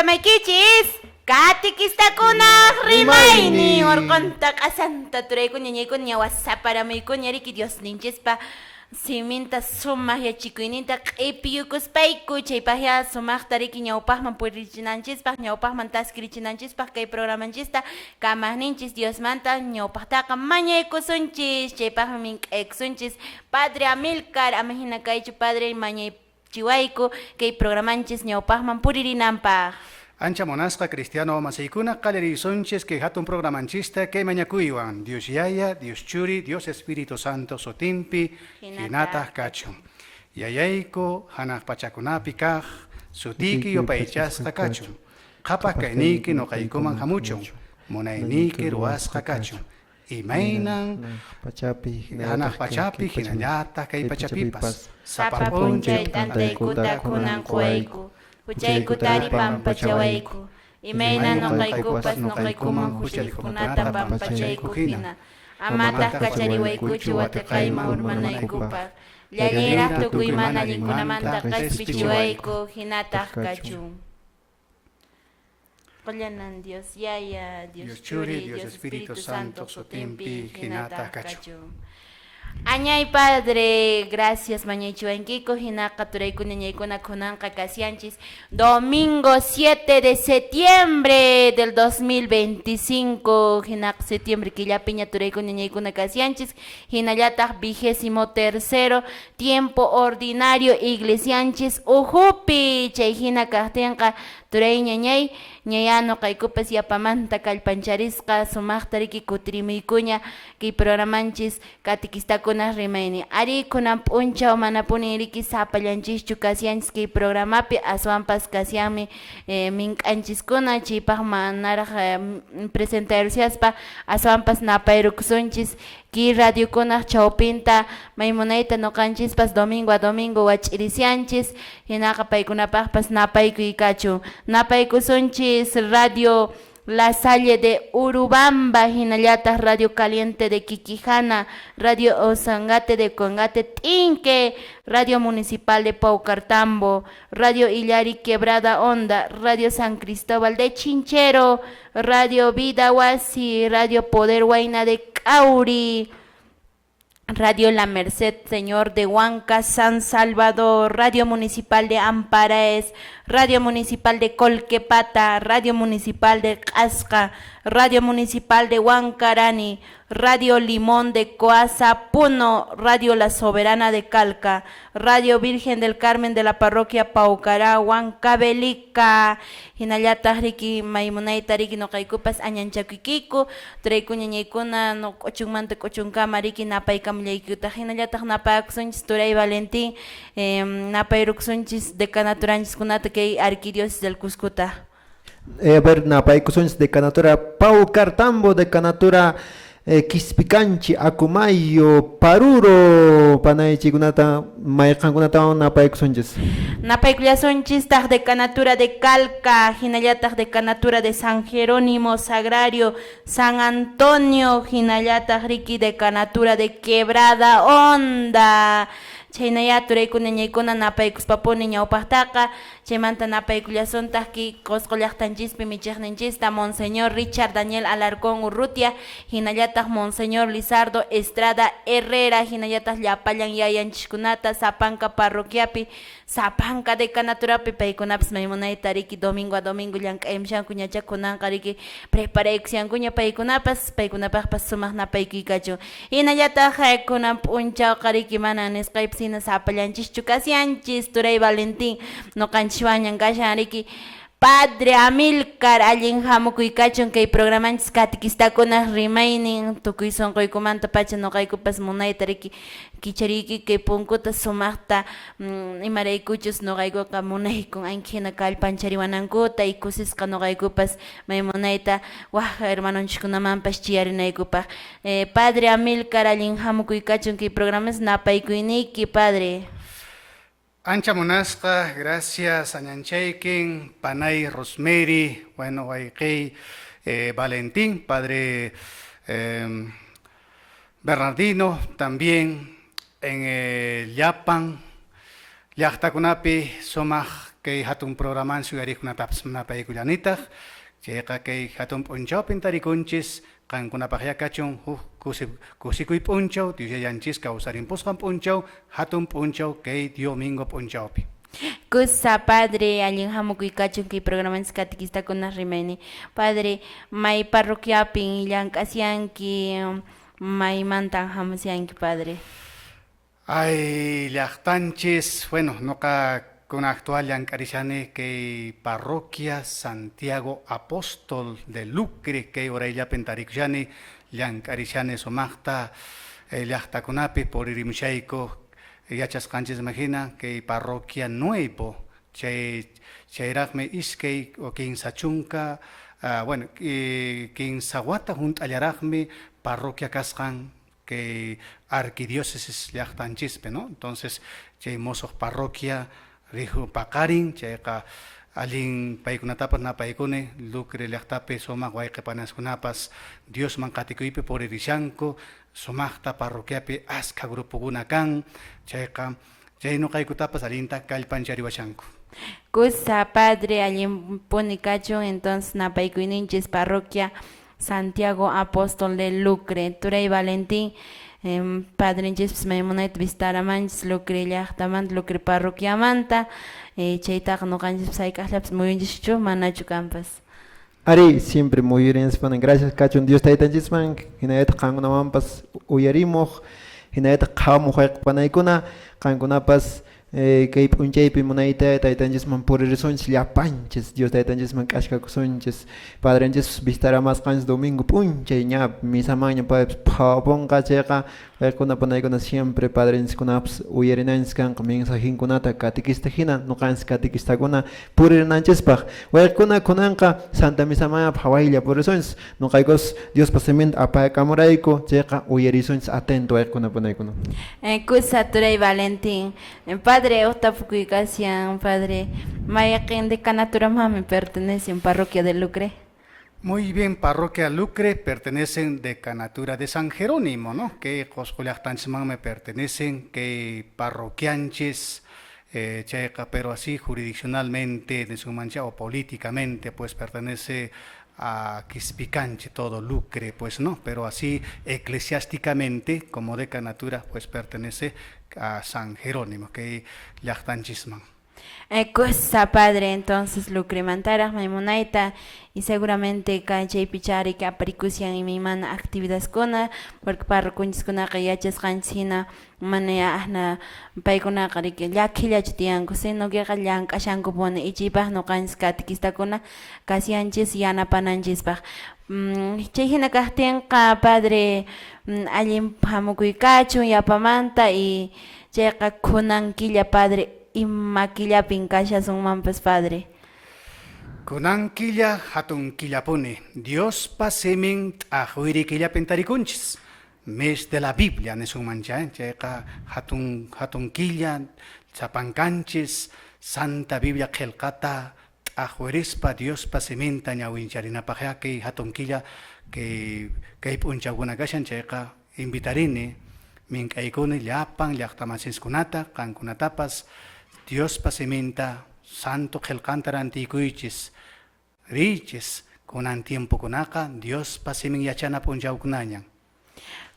Llamaykichis Katikistakuna rimayni Orkonta kasanta turaykuña ñaykuña wasaparamaykuña riki Dios ninchespa siminta sumaq yachikuyninta q'ipiyukuspayku chaypaqya sumaqta riki ñawpaqman puririchinanchispaq ñawpaqman taskirichinanchispaq kay programanchista kamaqninchis Diosmanta ñawpaqtaqa mañaykusunchis chaypaqmi mink'aykusunchis Padre Amilcar ama hina kaychu Padre mañaychiwayku kay programanchis ñawpaqman puririnanpaq. Ancha monasqa cristiano masiykuna qallariysunchis que hatun programanchista que mañakuywan Dios Yaya, Dios Churi, Dios Espíritu Santo sutinpi hinataq kachun. Yayayku hanaq pachakunapi kaq sutiki yupaychasqa kachun. Qhapaq kayniki nuqaykuman hamuchun. Munayniki ruwasqa kachun. Imaynan hanaq pachapi hinallataq kay pachapipas. Sapapunchay tantaykuta kunan quwayku. Huchaykutari pampachawayku, imayna nuqaykupas nuqaykuman huchaykunata pampachayku hina. Amataq kachariwaykuchu watiqayman urmanaykupaq. Llallayraq tukuymana allinkunamanta q'ispichiwayku hinataq kachun. Qollanan Dios Yaya, Dios Churi, Dios Espíritu Santo sutinpi hinataq kachun. Añay Padre, gracias mañaychiwankiku hinaqa turaykuna ñaykuna kunanqa kasianchis domingo 7 de septiembre del 2025 hinaqa septiembre killapiña turaykuna ñaykuna kasianchis hinallataq 23º tiempo ordinario iglesianchis uhupi chay hina kaqtinqa turay ñañay ñayano qaykupas yapamanta kallpancharisqa sumaqta riki kutirimuykuña kay programanchis katikistakuna rimayni ari kunan p'unchaw mana punin riki sapallanchischu kasianchis kay programapi aswanpas kasianmi mink'anchiskuna chaypaq manaraq presentarusiaspa aswanpas napayrukusunchis ki radio kunaq chawpinta maymunayta nuqanchispas domingo a domingo wach'irisianchis hinaqa paykunapaqpas napaykuykachu napaykusunchis radio La Salle de Urubamba, hinallataq Radio Caliente de Quiquijana, Radio Osangate de Congate Tinque, Radio Municipal de Paucartambo, Radio Illari Quebrada Honda, Radio San Cristóbal de Chinchero, Radio Vida Huasi, Radio Poder Huayna de Cauri, Radio La Merced, Señor de Huanca, San Salvador, Radio Municipal de Amparaes, Radio Municipal de Colquepata, Radio Municipal de Casca, Radio Municipal de Huancarani, Radio Limón de Coaza Puno, Radio La Soberana de Calca, Radio Virgen del Carmen de la Parroquia Paucará, Huancavelica, hinallataq riki maymunayta riki nuqaykupas añanchakukiku, turaykuña ñaykuna nuq'uchunmanta k'uchunkama riki napaykamllaykutaq hinallataq napakusunchis Turay Valentín, napayrukusunchis decanaturanchis kay Arquidiócesis del Cuscuta. A ver, napaykusunchis decanatura Paucartambo, decanatura Quispicanchi, Akumayo, Paruro, Panaychikunata, Mayqankunata napaykusunchis. Napaykullasunchis taq decanatura de Calca, hinallataq decanatura de San Jerónimo Sagrario, San Antonio, hinallataq riki decanatura de Quebrada Honda. Chaynaya turaykuna ñaykuna napaykuspapuni ñawpaqtaqa chaymanta napaykullasuntaq ki qusqullaqtanchispi michiqninchista Monseñor Richard Daniel Alarcón Urrutia, hinallataq Monseñor Lizardo Estrada Herrera, hinallataq llapallan yayanchishkunata Sapanka parroquiapi Sapanka decanaturapi paykunapas maymunayta riki domingo a domingo llank'aymushanku ñachakunanqa riki preparaykushankuña paykunapaqpas sumaq napaykuykachu hinallataq kunan p'unchawqa riki mana nisqaypas hina sapallanchischu kasianchis Turay Valentín nuqanchishwan kashan riki Padre Amilcar allin hamukuykachun kay programanchis katikistakuna rimaynin tukuy sunquykumanta pacha nuqaykupas munayta riki kichariki kay punkuta sumaqta imaraykuchus nuqaykuqa munaykun anchina kallpanchariwanankuta y kusisqa nuqaykupas maymunayta waq hermanonchikunamanpas chiyarinaykupaq Padre Amilcar allin hamukuykachun kay programas napaykuyniki Padre. Ancha monasqa, gracias añanchaykin, Panay Rosemary, bueno, Waykey Valentín, Padre Bernardino, también en Llapan, llaqtakunapi sumaq kay hatun programan suyarikunatapas napaykullanitaq chayqa kay hatun p'unchawpin tarikunchis qankunapaq yakachun kusikuy p'unchaw Dios yayanchis kawsarinpusqan p'unchaw hatun p'unchaw kay Domingo p'unchawpi. Kusa Padre allin hamukuykachun kay programanchis catequistakunas rimani. Padre may parroquiapin llank'asyanki maymantan hamusyanki Padre. Ay llaqtanchis, bueno, noqa kuna actual llank'arishani kay parroquia Santiago Apóstol de Lucre kay urayllapin tarikushani llank'arishani sumaqta llaqtakunapi puririmshayku yachasqanchis imagina kay parroquia Nuevo chayraqmi iskay o kinsa chunka bueno kinsa wata hunt'allaraqmi parroquia kasqan que arquidiócesis llaqtanchispe, ¿no? Entonces, chay mosoq parroquia rihu paqarin, chayqa allin paykunatapas napaykuni Lucre llaqtapi sumaq wayqipanaskunapas Diosman qatikuypi puririshanku sumaqta parroquiapi askha grupukuna kan, chayqa chay nuqaykutapas allinta kallpanchariwashanku. Kusa Padre allin punikachun entonces napaykuyninchis parroquia Santiago Apóstol de Lucre, Turay Valentín, Padre Jesús Maimonait Vistaramanchis, Lucre Llaqtamant, Lucre Parroquia Manta, Chaytaq no Ganchis Saikaslaps, muy bien, Manachu Campas. Ari, siempre muy bien, gracias, Cachun Dios Taitanjisman, Hinaet Kangunampas Uyarimoch, Hinaet Kamuhek Panaikuna, Kangunapas. Kay punchaypi munayta taytanchisman puririsonchis llapanchis Dios taytanchisman kashkakusunchis Padrenchis vistaramasqanchis domingo punchay ña misamaña phapunqa chayqa waykunapunaykuna siempre padrenchikunapas uyarinanchis kanqa mensajinkunata catequista hina nuqanchis catequistakuna puririnanchispaq waykuna kunanqa Santa Misamaña phawaylla purisunchis nuqaykus Diospa simienta apaykamurayku chayqa uyarisunchis atento waykunapunaykuna. Kusa Turay Valentín, Padre Otafukuykasian, Padre Mayaquen de Canatura Mami pertenecen Parroquia de Lucre. Muy bien, Parroquia Lucre pertenecen de Canatura de San Jerónimo, ¿no? Que Cosculiactanchman me pertenecen, que parroquianches, pero así jurisdiccionalmente, de su mancha o políticamente, pues pertenece a Quispicanche, todo Lucre, pues no, pero así eclesiásticamente, como de Canatura, pues pertenece a San Jerónimo, que Llaqtanchisman. Cosa Padre, entonces Lucre Mantara, Maimunaita, y seguramente Cachay Pichari que aparicusian y mi man actividades cona, porque para kunchiskuna que yachas gansina, manea ahna paikuna que ya kilachtian, coseno que galan, kashanko pone, y chipah no kans katikista cona, casianchis y anapananchispah. Chejina kahtenka Padre, allim hamukuikachu y apamanta y checa kunankilla Padre. Y maquilla pincasha son mampas Padre. Kunankilla hatun killapuni, Dios pasemin ahuiri killa pentarikunchis. Mes de la Biblia ne su mancha, checa hatun killa, chapancanchis, Santa Biblia kelkata, ahuirispa Dios pasemin tañawincharina paja que hatun killa que punchaguna gashan checa invitarini, min kaikuni llapan llaqtamasis kunata, kankunatapas. Dios pasementa, santo kelkantara antikuichis, riches, kunan tiempo kunaka, Dios pasemin yachana punjaw kunañan.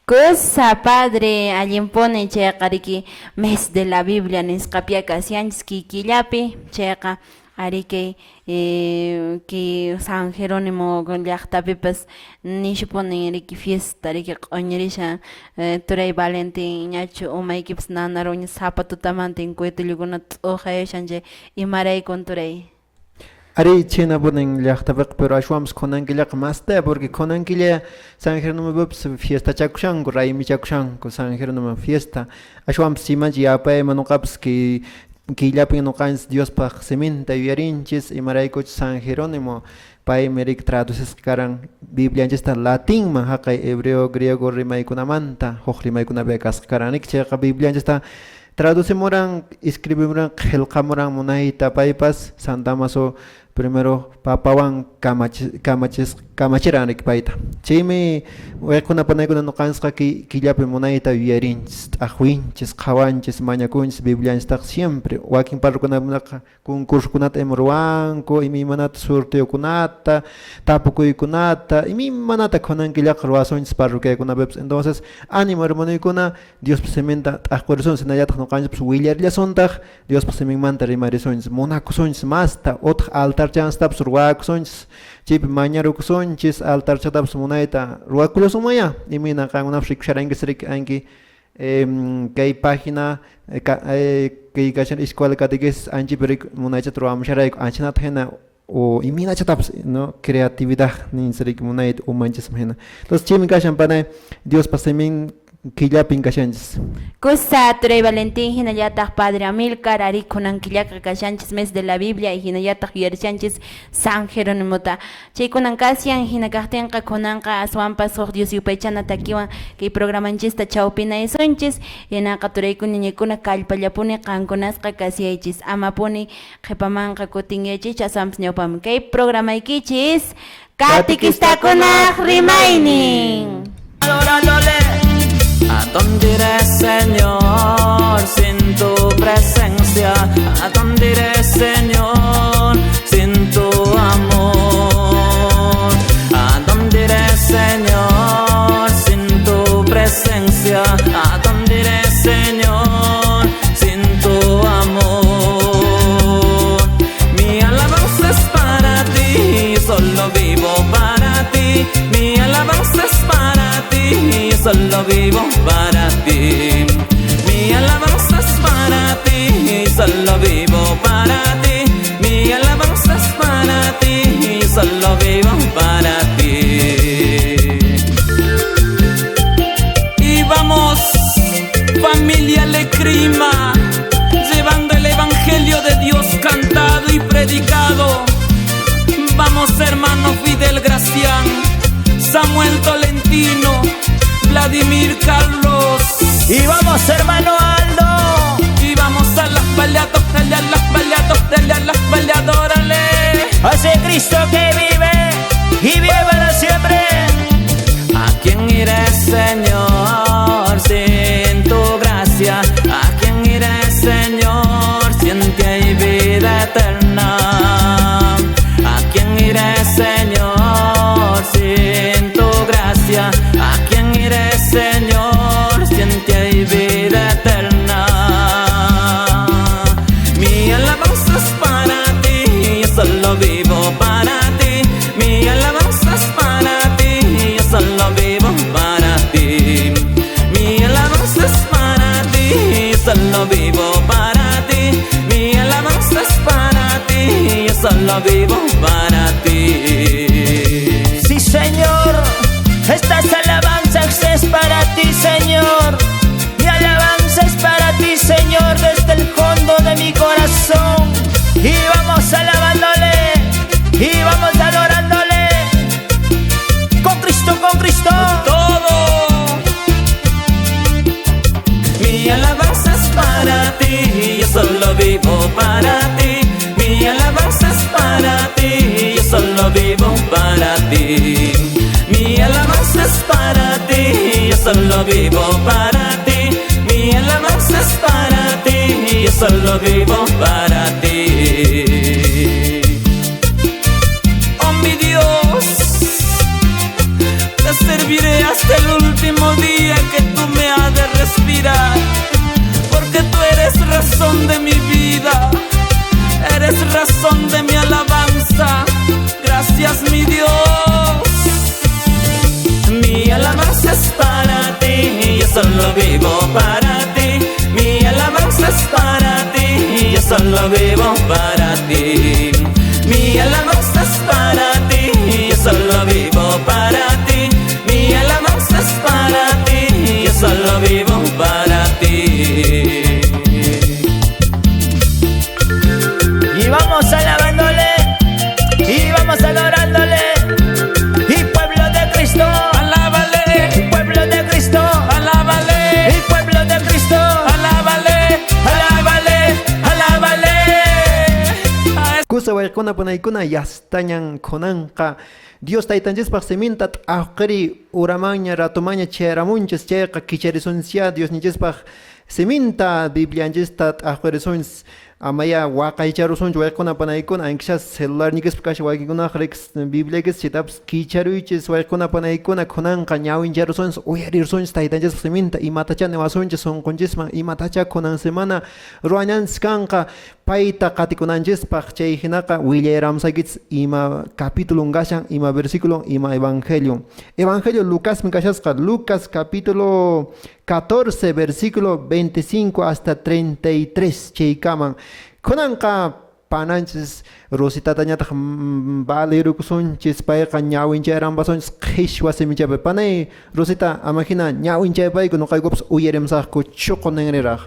Cosa Padre, allimpone checa riki mes de la Biblia niscapia casianski killapi, checa arike que San Jerónimo con llaqtapipas nishpone riki fiesta riki qoñirisha Turay Valentín ñachu umaykipas nanaruña zapatutamantin kuetullukuna t'uqayashanche imaray con Turay. Ari china ponen llaqtapiq pero ashwams konankilla masta porque konankilla San Jerónimo bups fiesta chakushanku raymi chakushanku San Jerónimo fiesta ashwams simanchi yapay manuqapas que Quillapin no cans Dios pa seminta yuyarinchis y maraykuch San Jerónimo pay merik traduces karan Biblia está latín ma haqay hebreo griego rimaykunamanta huk rimaykunabekas karanik cheqa Biblia está traduce moran escribe moran qhilqa moran munayta paypas Santa Maso primero papawan kamachiran paita chaymi waykunapanaykunan nuqansqa killapi munayta yuyarinchis t'aqwinchis qhawanchis mañakunchis Biblianchistaq siempre wakin parrukunakunaqa concursokunata ruwanku imanata sorteokunata tapukuykunata imanata qunankillaqa ruwasunchis parroquiakunapipas entonces ánimo hermanoykuna Diospa seminta t'aqwarisunchis hinallataq nuqanchikpas willarillasuntaq Diospa seminmanta rimarisunchis munakusunchis masta otaq altarchastapas ruwakusunchis chaypi mañarukusunchis altarchatapas munayta ruwakullasumaya imina qankunapas rikusharankichis rikanki kay página kay kashan escuela catequesis anchipi munaychata ruwamusharayku anchanata hina o iminachatapas no creatividad ninsirik munayta umanchisma hina entonces chaymi kashan panay Diospa semin killapin kashanchis Kusa Turay Valentín hinallataq Padre Amilcar ari kunankillaka kashanchis mes de la Biblia y hinallataq yuyarishanchis San Jerónimota chaykunan kasyan hinakaqtinqa kunanqa aswanpas huk Dios yupaychana takiwan kay programanchista chawpinaysunchis hinaqa turaykuna ñaykuna kallpallapuni qankunasqa kasiyaychis amapuni qhipamanqa kutinaychis aswanpas ñawpami kay programaykichis Catequistakunaq Rimaynin ¿A dónde iré, Señor, sin tu presencia? ¿A dónde iré, Señor, sin tu amor? ¿A dónde iré, Señor, sin tu presencia? ¿A dónde iré, Señor, sin tu amor? Mi alabanza es para ti, solo vivo para ti. Mi alabanza es para ti, solo vivo para ti. Mi alabanza es para ti, solo vivo para ti. Mi alabanza es para ti, solo vivo para ti. Y vamos, familia Lecrima, llevando el evangelio de Dios cantado y predicado. Vamos, hermano Fidel Gracián, Samuel Tolentino, Vladimir Carlos. Y vamos, hermano Aldo. Y vamos a las peleadas, las peleadas, órale. Hace Cristo que vive y vive para siempre. ¿A quién iré, Señor, sin tu gracia? ¿A quién iré, Señor, sin que hay vida eterna? ¿A quién iré, Señor, sin tu gracia? ¿A quién iré, Señor, sin que hay vida eterna? Mi alabanza es para ti, yo solo vivo para ti. Mi alabanza es para ti, yo solo vivo para ti. Mi alabanza es para ti, yo solo vivo para ti. Mi alabanza es para ti, yo solo vivo para ti. Sí, Señor, estas alabanzas es para ti, Señor. Mi alabanza es para ti, Señor, desde el fondo de mi corazón. Y vamos alabándole, y vamos adorándole. Con Cristo, Todo. Mi alabanza es para ti, yo solo vivo para ti. Mi alabanza es para ti, yo solo vivo para ti. Mi alabanza es para ti, yo solo vivo para ti. Mi alabanza es para ti, yo solo vivo para ti. Oh mi Dios, te serviré hasta el último día que tú me has de respirar, porque tú eres razón de mi vida, eres razón de mi alabanza. Gracias, mi Dios. Mi alabanza es para ti, yo solo vivo para ti. Mi alabanza es para ti, yo solo vivo para ti. Mi alabanza es para ti, yo solo vivo para ti. Mi alabanza es para ti, yo solo vivo para ti. y vamos alabándole, y vamos adorándole. Y pueblo de Cristo, Alábale, pueblo de Cristo, alábale, y pueblo de Cristo, alábale, alábale, alábale. kusa waykuna panaykuna yastañan kunanqa Dios taytanchikpaq seminta ahqiri uramaña ratumaña chayaramunchis chayqa kicharisunchis Dios ninchispaq seminta Biblianchista ahqirisunchis amaya waqaycharusunch waykuna panaykuna ankishas celular nikispa kash waykunaq riks Bibliakis chitapas kicharuychis waykuna panaykuna kunanqa ñawincharusunchis uyarirsunchis taytanchis seminta imatacha niwasunchis sunqunchisman imatacha kunan semana ruwañanchis kanqa payta qatikunanchispaq chay hinaqa willayramsaykich ima capítulo kashan ima versículo ima evangelio Lucasmi kashasqa Lucas capítulo 14 versículo 25 hasta 33 chaykaman kunanqa pananchis Rositatañataq valerukusunchis payqa ñawinchayranpasunchis qhishwa simichapi panay Rosita amahina ñawinchaypayku nuqaykupas uyarimsaqku chuqu ninriraq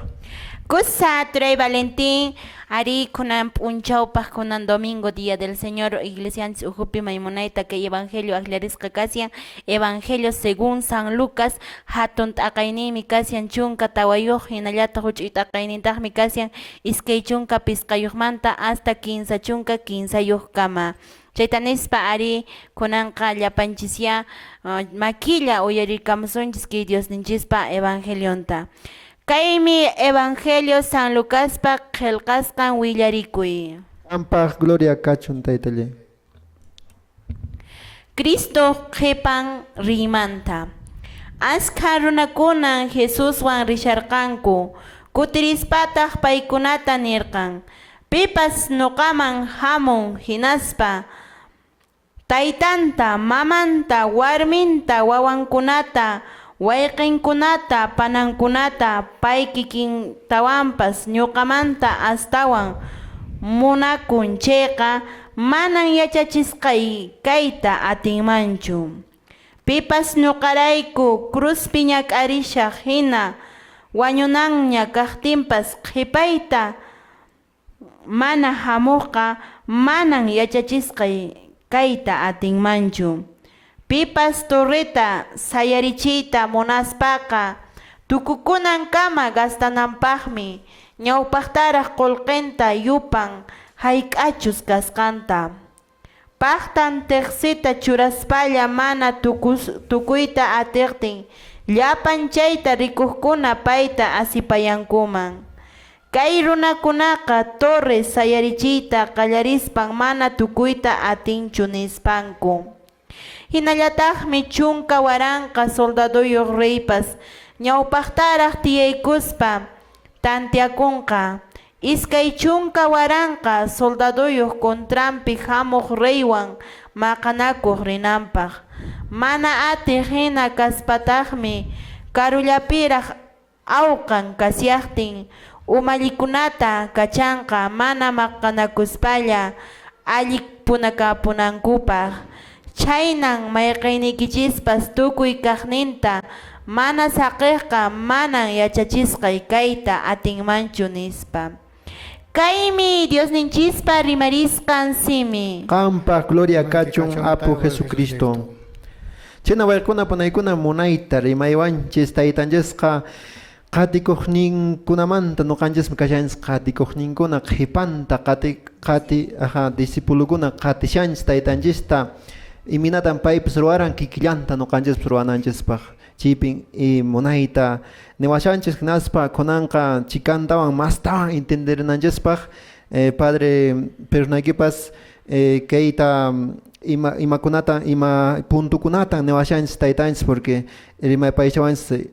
Kusa Turay Valentín, Ari kunan punchawpaj kunan domingo día del Señor Iglesianchis ujupi maymunaita que Evangelio aclarisqa kasian Evangelio según San Lucas hatun t'aqaynimi kasian chunka tawayuq hinallata huch'uy t'aqaynintaqmi kasian iskay chunka pisqayuqmanta hasta 15 chunka 15 kama. Chaytanispa ari kunanqa llapanchisya makilla uyarirkamusunchis que Dios ninchispa Evangelionta. Kaymi Evangelio San Lucaspa qillqasqan willarikuy. Ampaq gloria kachun taytalle. Cristo qhipan rimanta. Askha runakunan Jesuswan risharqanku. Kutirispataq paykunata nirqan. Pipas nuqaman hamun hinaspa. Taytanta, mamanta, warminta, wawankunata, wayqinkunata, panankunata, pay kikintawan ñuqamanta astawan munakun chayqa manan yachachisqay kayta atinmanchu. Pipas ñuqarayku cruzpi ñak'arishaq hina wañunanña kaqtinpas qhipayta mana hamuqqa manan yachachisqay kayta atinmanchu. Pipas turrita sayarichiyta munaspaqa tukukunan kama gastananpaqmi ñawpaqtaraq qullqinta yupan hayk'achus kasqanta. Paqtan tiqsita churaspalla mana tukuyta atiqtin llapan chayta rikuqkuna payta asipayankuman. Kay runakunaqa torre sayarichiyta qallarispan mana tukuyta atinchu nispanku. Hinallataqmi chunka waranqa soldaduyuq reypas ñawpaqtaraq tiyaykuspa tantiakunqa. Iskay chunka waranqa soldaduyuq kontrampi hamuq reywan maqanakuq rinanpaq. Mana atiq hina kaspataqmi karullapiraq awqan kasyaqtin umallikunata kachanqa mana maqanakuspalla allik punakapunankupaq. Chaynan mayqaynikichispas tukuy kaqninta mana saqiqqa manan yachachisqay kayta atinmanchu nispa. Kaymi Dios ninchispa rimarisqan simi. Qampa gloria kachun apu Jesucristo. Chayna waykuna panaykuna munayta rimaywanchis taytanchisqa qatikuqninkunamanta nuqanchis kashanchis qatikuqninkuna qhipanta disipulukuna qatishanchis taytanchista iminatan paypis ruwaran kikillanta nuqanchis ruwananchispaq chipin munayta niwashanchis hinaspa kunanqa chikantawan mastawan entendernanchispaq Padre perdonaykipas kayta imakunata ima puntukunata niwashanchis taytanchis porque rimapaychawanchis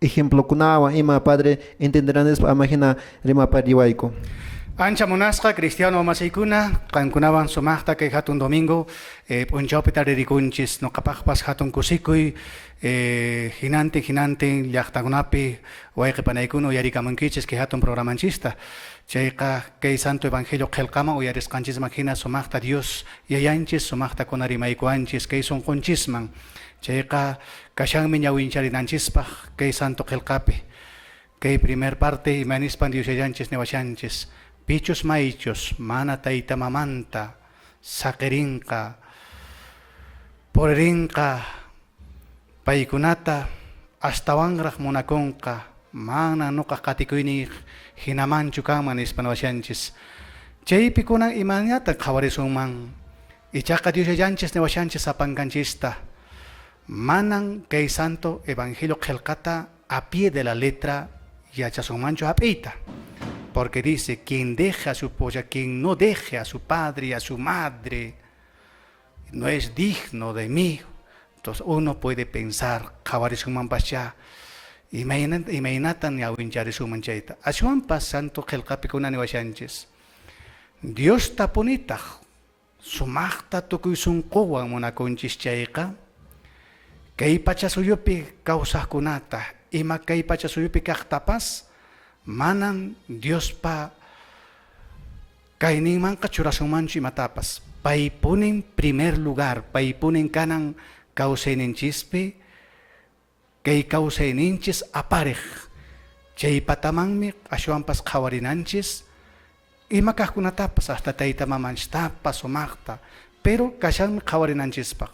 ejemplokunawan ima Padre entenderananispa amahina rimapariwayku. Ancha munasqa cristiano masiykuna qankunawan sumaqta kay hatun domingo p'unchawpi taririkunchis nuqapaqpas hatun kusikuy hinantin llaqtakunapi wayqipanaykuna uyarikamunkichis kay hatun programanchista chayqa kay santo evangelio qillqaman uyarisqanchisman hina sumaqta Dios yayanchis sumaqtakuna rimaykuanchis kay sunqunchisman chayqa kashanmi ñawincharinanchispaq kay santo qillqapi kay primer parte imanispan Dios yayanchis niwashanchis pichus maichus mana tayta mamanta saqirinqa puririnqa paykunata astawanraq munakunqa mana nuqa qatikuyniq hinamanchu kanman nispa niwashanchis Chaypi kunan imañata qhawarisunman. Ichaqa Dios yanchis niwashanchis apankanchista. Manan kay santo evangelio qillqata a pie de la letra yachasunmanchu hap'iyta. Porque dice, quien deja a su polla, quien no deje a su padre y a su madre, no es digno de mí. Entonces uno puede pensar, qhawarisunman pascha, imaynatan ñawincharisunman chayta. Ashwanpas santo qillqapi kunan niwashanchis. Dios tapunitaq sumaqta tukuy sunquwan munakunchis chayqa, kay pachasuyupi kawsaqkunata ima kay pachasuyupi kaqtapas manan Diospa kayninmanqa churasunmanchu imatapas. Paypunin primer lugar, paypunin kanan kawsayninchispi, kay kawsayninchis aparej. Chaypatamanmi ashwanpas qhawarinanchis ima kaqkunatapas hasta tayta mamanchtapas sumaqta, pero kashanmi qhawarinanchispaq.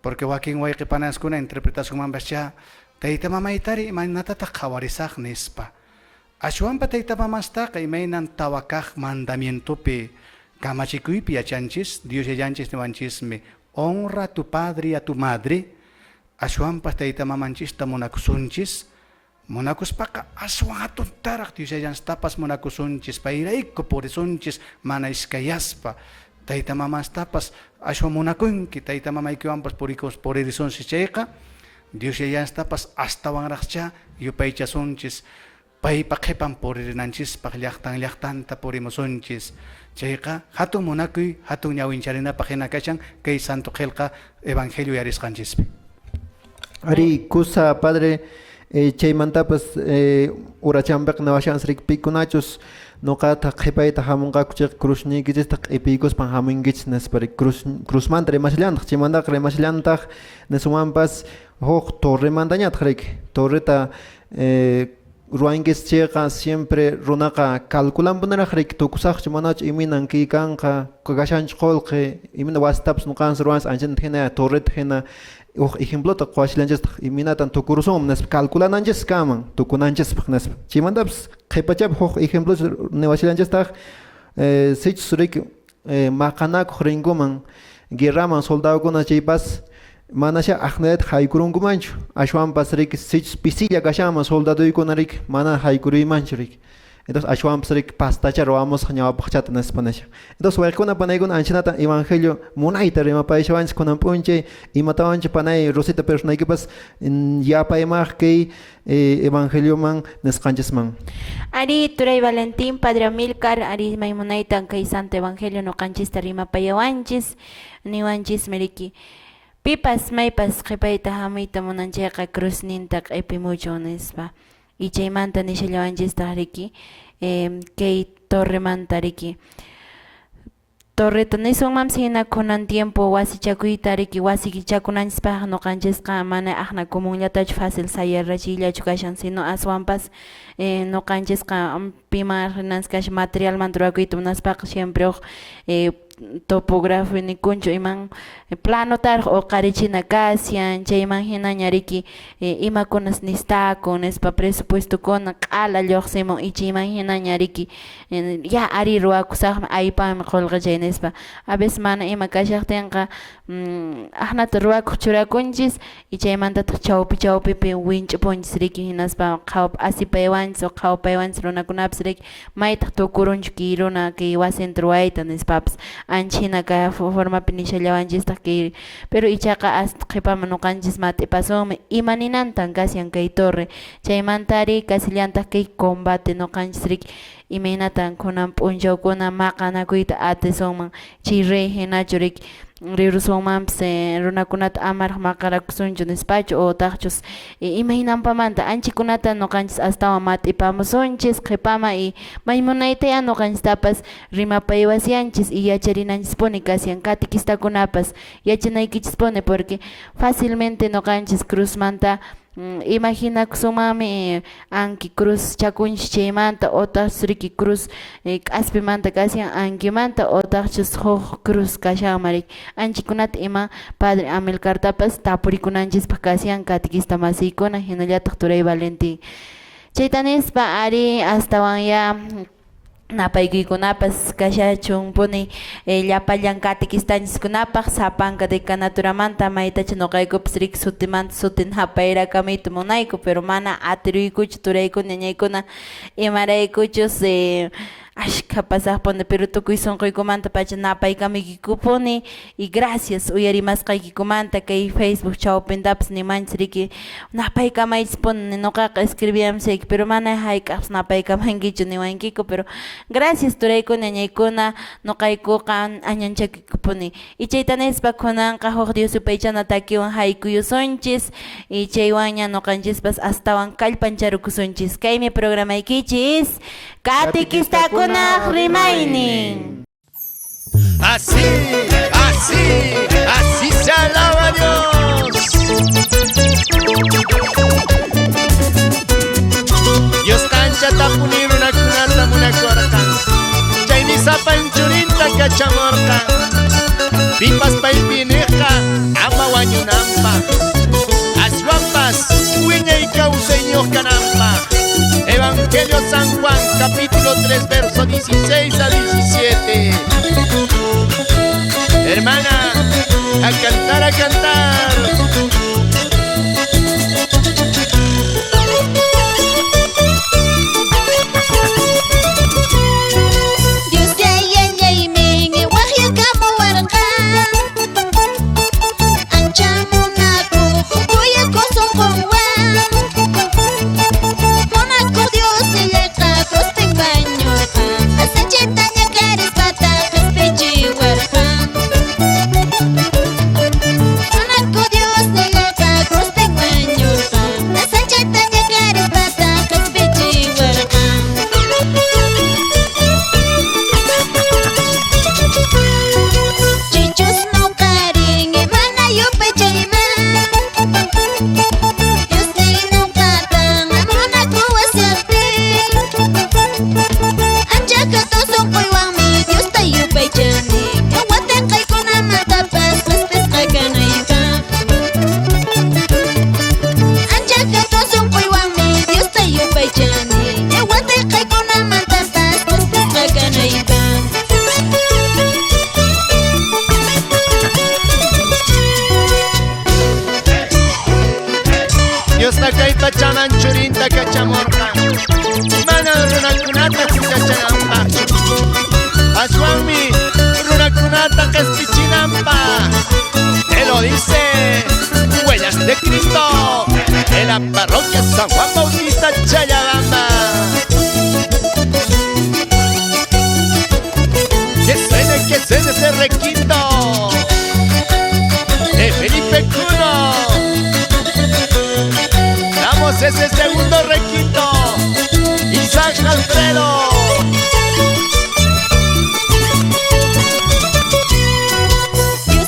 Porque wakin wayqipanaskuna interpretacionmanpascha tayta mamaytari imaynatataq qhawarisaq nispa. Ashwanpa tayta mamastaqa imaynan tawakaq mandamientopi kamachikuypi yachanchis, Dios yachanchis niwanchismi, honra a tu padre y a tu madre. Ashwanpas tayta mamanchista munakusunchis, munakuspaqa aswan hatuntaraq Dios yachanstapas munakusunchis, payrayku purisunchis mana iskayaspa. Tayta mamastapas ashwan munakunki, tayta mamaykiwanpas purisunchis chayqa, Dios yachanstapas astawanraqcha yupaychasunchis, paypa qhipan puririnanchispaq llaqtanta purimusunchis. Chayqa hatun munakuy, hatun ñawincharinapaq hina kashan kay santo qillqa evangelio yarisqanchispi. Ari kusa padre chaymantapas urachanpiq nawashansrik pikunachus nuqata qhipayta hamunqakuchik krusnikichista q'ipiykuspan hamunkichis nespari cruzmanta rimashllantaq chaymantaqa rimashllantaq nesumanpas huk torremantañataq rik torreta ruankichis chayqa siempre runaqa calculanpunaraq rik tukusaqchu manachu iminan kiykanqa kashanchik qullqi imina wasitapas nuqanchis ruwanchis anchanta hina torreta hina ejemplota qhawashillanchistaq iminatan tukurusunman nespa calculananchis kaman tukunanchispaq nespa chaymantapas qhipachapi huk ejemplo niwashillanchistaq sichus rik maqanakuq rinkuman guerraman soldadokuna chaypas manasha aqnayta haykurunkumanchu ashwanpas rik sichus pisilla kashanman soldaduykuna rik mana haykuruymanchu rik. Entonces ashwanpas rik pastacha ruwamusqa ñawapaqchata nispa nisha. Entonces wayqikuna panaykuna anchanata evangelio munayta rimapayashawanchis kunan p'unchay imatawanchik panay Rosita personaykipas yapaymaq kay evangelioman nisqanchisman. Ari Turay Valentín, Padre Amilcar, ari maymunaytan kay santo evangelio nuqanchista rimapayawanchis niwanchis meriki. Pipas maypas qhipayta hamayta munanchayqa cruzninta q'ipimuchun nispa. Y chaymanta nishallawanchistaq riki kay torremanta riki. Torreta nisunmanpas hina kunan tiempo wasichakuyta riki wasichakunanchispaq nuqanchisqa mana aqna comunllatachu fácil sayarrachillachu kashan, sino aswanpas nuqanchisqa pima rinansqash materialman rurakuyta munaspaqa siempre topografía ni kuncho iman plano tar o qarichina kasyan chayman hinaña riki imakunas nistakun nispa presupuesto kuna q'ala lluqsimun y chayman hinaña riki ya ari ruwakusaqmi aypami qullqa chay nispa a veces mana ima kashaqtinqa aqnata ruwakuq churakunchis y chaymantataq chawpipi winch'upunchis riki hinaspa asipaywanchis o qhawpaywanchis runakunapas riki maytaq tukurunchik kiruna kay wasinta ruwayta nispapas anchina ka formapi nishallawanchistaq kay pero ichaqa hasta qhipaman nuqanchis mat'ipasunmi imaninantan kasyan kay torre chaymantari kasillantaq kay combate nuqanchis riki imaynatan kunan p'unchawkuna maqanakuyta atisunman chay rey hinachu riki rirusunmanpas runakunata amaraq maqarakusunchu nispachu o taqchus imaynanpamanta anchikunata nuqanchis astawan mat'ipamusunchis qhipama y maymunaytaya nuqanchistapas rimapaywasillanchis y yacharinanchispuni kasyan catequistakunapas yachanaykichispuni porque fácilmente nuqanchis cruzmanta imaginakusunmanmi anki cruz chakunchis chaymanta otaqchus riki cruz k'aspimanta kasyan ankimanta otaqchus huk cruz kashanman riki anchikunata ima Padre Amilcartapas tapurikunanchispaq kasyan catequista masiykuna hinallataq Turay Valentín chayta nispa ari astawan ya napaykuykunapas kashachun puni llapallan catequistaniskunapaq sapanka de kanaturamanta maytacha noqaykupis rik sutimanta sutin hapayrakamitu munayku pero mana atiruykuchu turayku ñañaykuna imaraykuchus ashka pasaqpuni pero tukuy sunquykumanta pacha napaykamikikupuni y gracias uyarimasqaykikumanta kay Facebook chawpintapas nimanchis riki napaykamaychispuni nuqaqa escribiyamsayki pero mana hayk'aqpas napaykamankichu niwankiku pero gracias turaykuna ñaykuna nuqaykuqa añanchakikupuni y chaytanispa kunanqa huk Dios yupaychana takiwan haykuyusunchis y chaywan ña nuqanchispas astawan kallpancharukusunchis kaymi programaykichis Catequistakunaq Rimaynin. Así, así, así se alaba a Dios. Dios cancha tapuni runakunata munakorqa chaymi sapanchurinta kachamorqa pipas paypi niqqa ama wañunanpaq aswanpas wiñay kawsayñuq kananpaq. Evangelio San Juan, capítulo 3, verso 16 a 17. Hermana, a cantar, a cantar. Chamanchurinta kachamorqa mana runakunata kachachananpaq aswanmi runakunata qaspichinanpaq te lo dice Huellas de Cristo en la parroquia San Juan Bautista Chayabamba. Que suene ese requinto de Felipe Cuno. Damos ese segundo requinto y San Alfredo. Dios,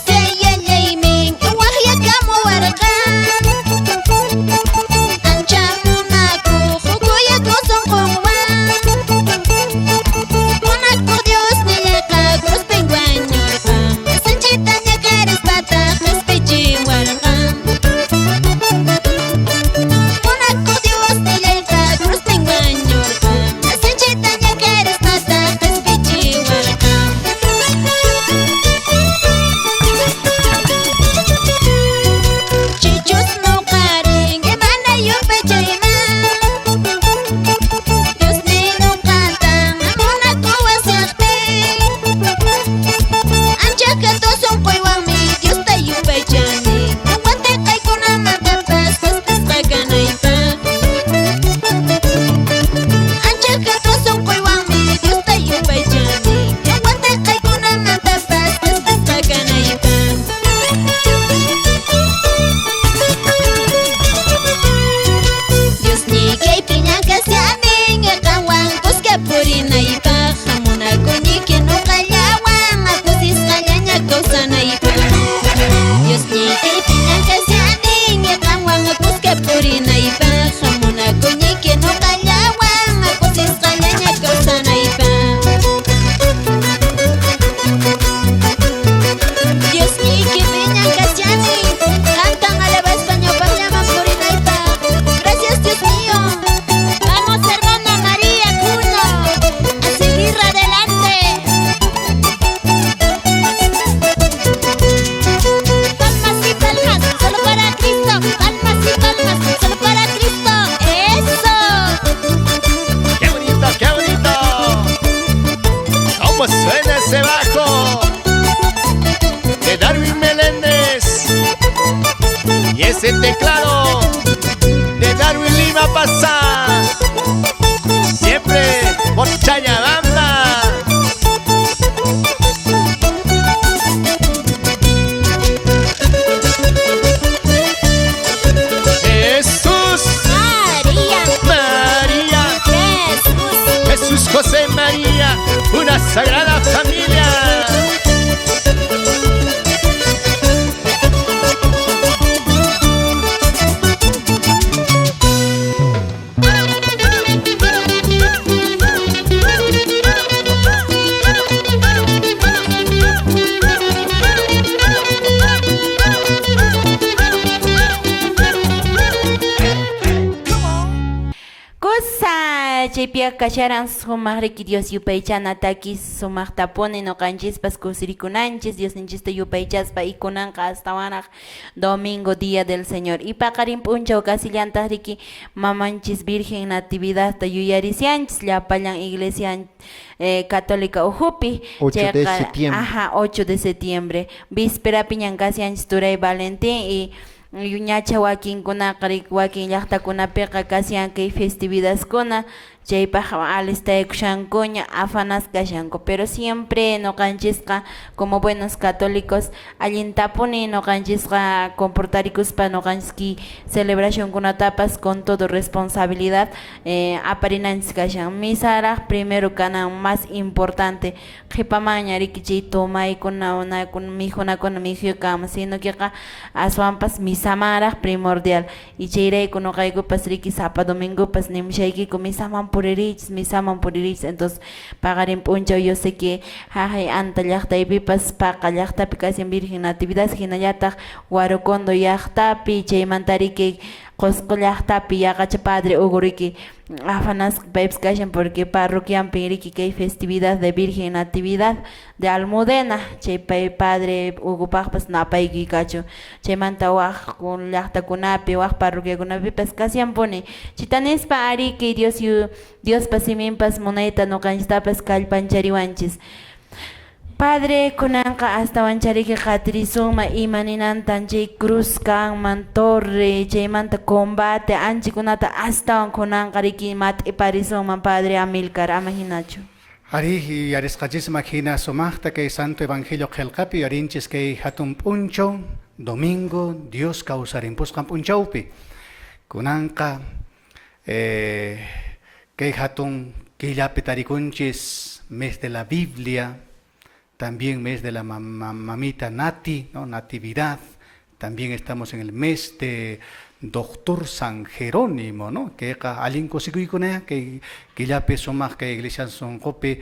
Chaypia kasharan sumaq riki Dios yupaychana takis sumaq tapuni noqanchispas kusirikunanchis Dios ninchista yupaychaspa ikunanqa astawanaq domingo día del Señor y paqarin p'unchaw kasillantaq riki mamanchis Virgen Natividadta yuyarisianchis llapallan iglesia católica ujupi 8 de septiembre. Ajá, 8 de septiembre víspera piñan kasianchis Turay Valentín y Yuñacha wakin kuna qarik wakin llaqtakunapiqa kasiyan kay festividades kuna chaypaq alistaykushankuña afanas kashanku pero siempre noqanchisqa como buenos católicos allintapuni noqanchisqa comportarikuspa noqanchiski celebracionkunatapas con todo responsabilidad aparinanchis kashan misaraq primero kanan más importante qhipamaña riki chay tomaykuna mijunakuna mijuykaman sino kiqa aswanpas misamaraq primordial y chayrayku noqaykupas riki sapa domingopas nimshaykiku misaman puririchis entonces pagarin p'unchaw yo sé que jajay anta llaqtaypipas paqa llaqtapi kasiyan Virgen Natividad hinallataq Warukondo llaqtapi chaymantariki Qusqu llaqtapi yaqacha Padre Hugo riki afanas paypis kashan porque parroquianpi riki kay festividad de Virgen Natividad de Almudena chay pay Padre Hugo paqpas napayki kachu chaymanta waq llaqtakunapi waq parroquiakunapipas kasiyanpuni chitanispa ariki Diospas siminpas munayta noqanchiktapas kallpanchariwanchis Padre kunanqa astawan chariki qatirisunma imaninantan chay cruz kanman torre chaymanta combate anchikunata astawan kunanqa riki mat'iparisunman Padre Amilcar ama hinachu Ari yarisqachisma hina sumaqta kay Santo Evangelio qillqapi yarinchis kay hatun p'unchaw domingo Dios kawsarimpusqan p'unchawpi kunanqa kay hatun killapi tarikunchis mes de la Biblia también mes de la mamita Nati, ¿no? Natividad, también estamos en el mes de Doctor San Jerónimo, ¿no? Que alinko sikuikune que ya peso más que iglesia son cope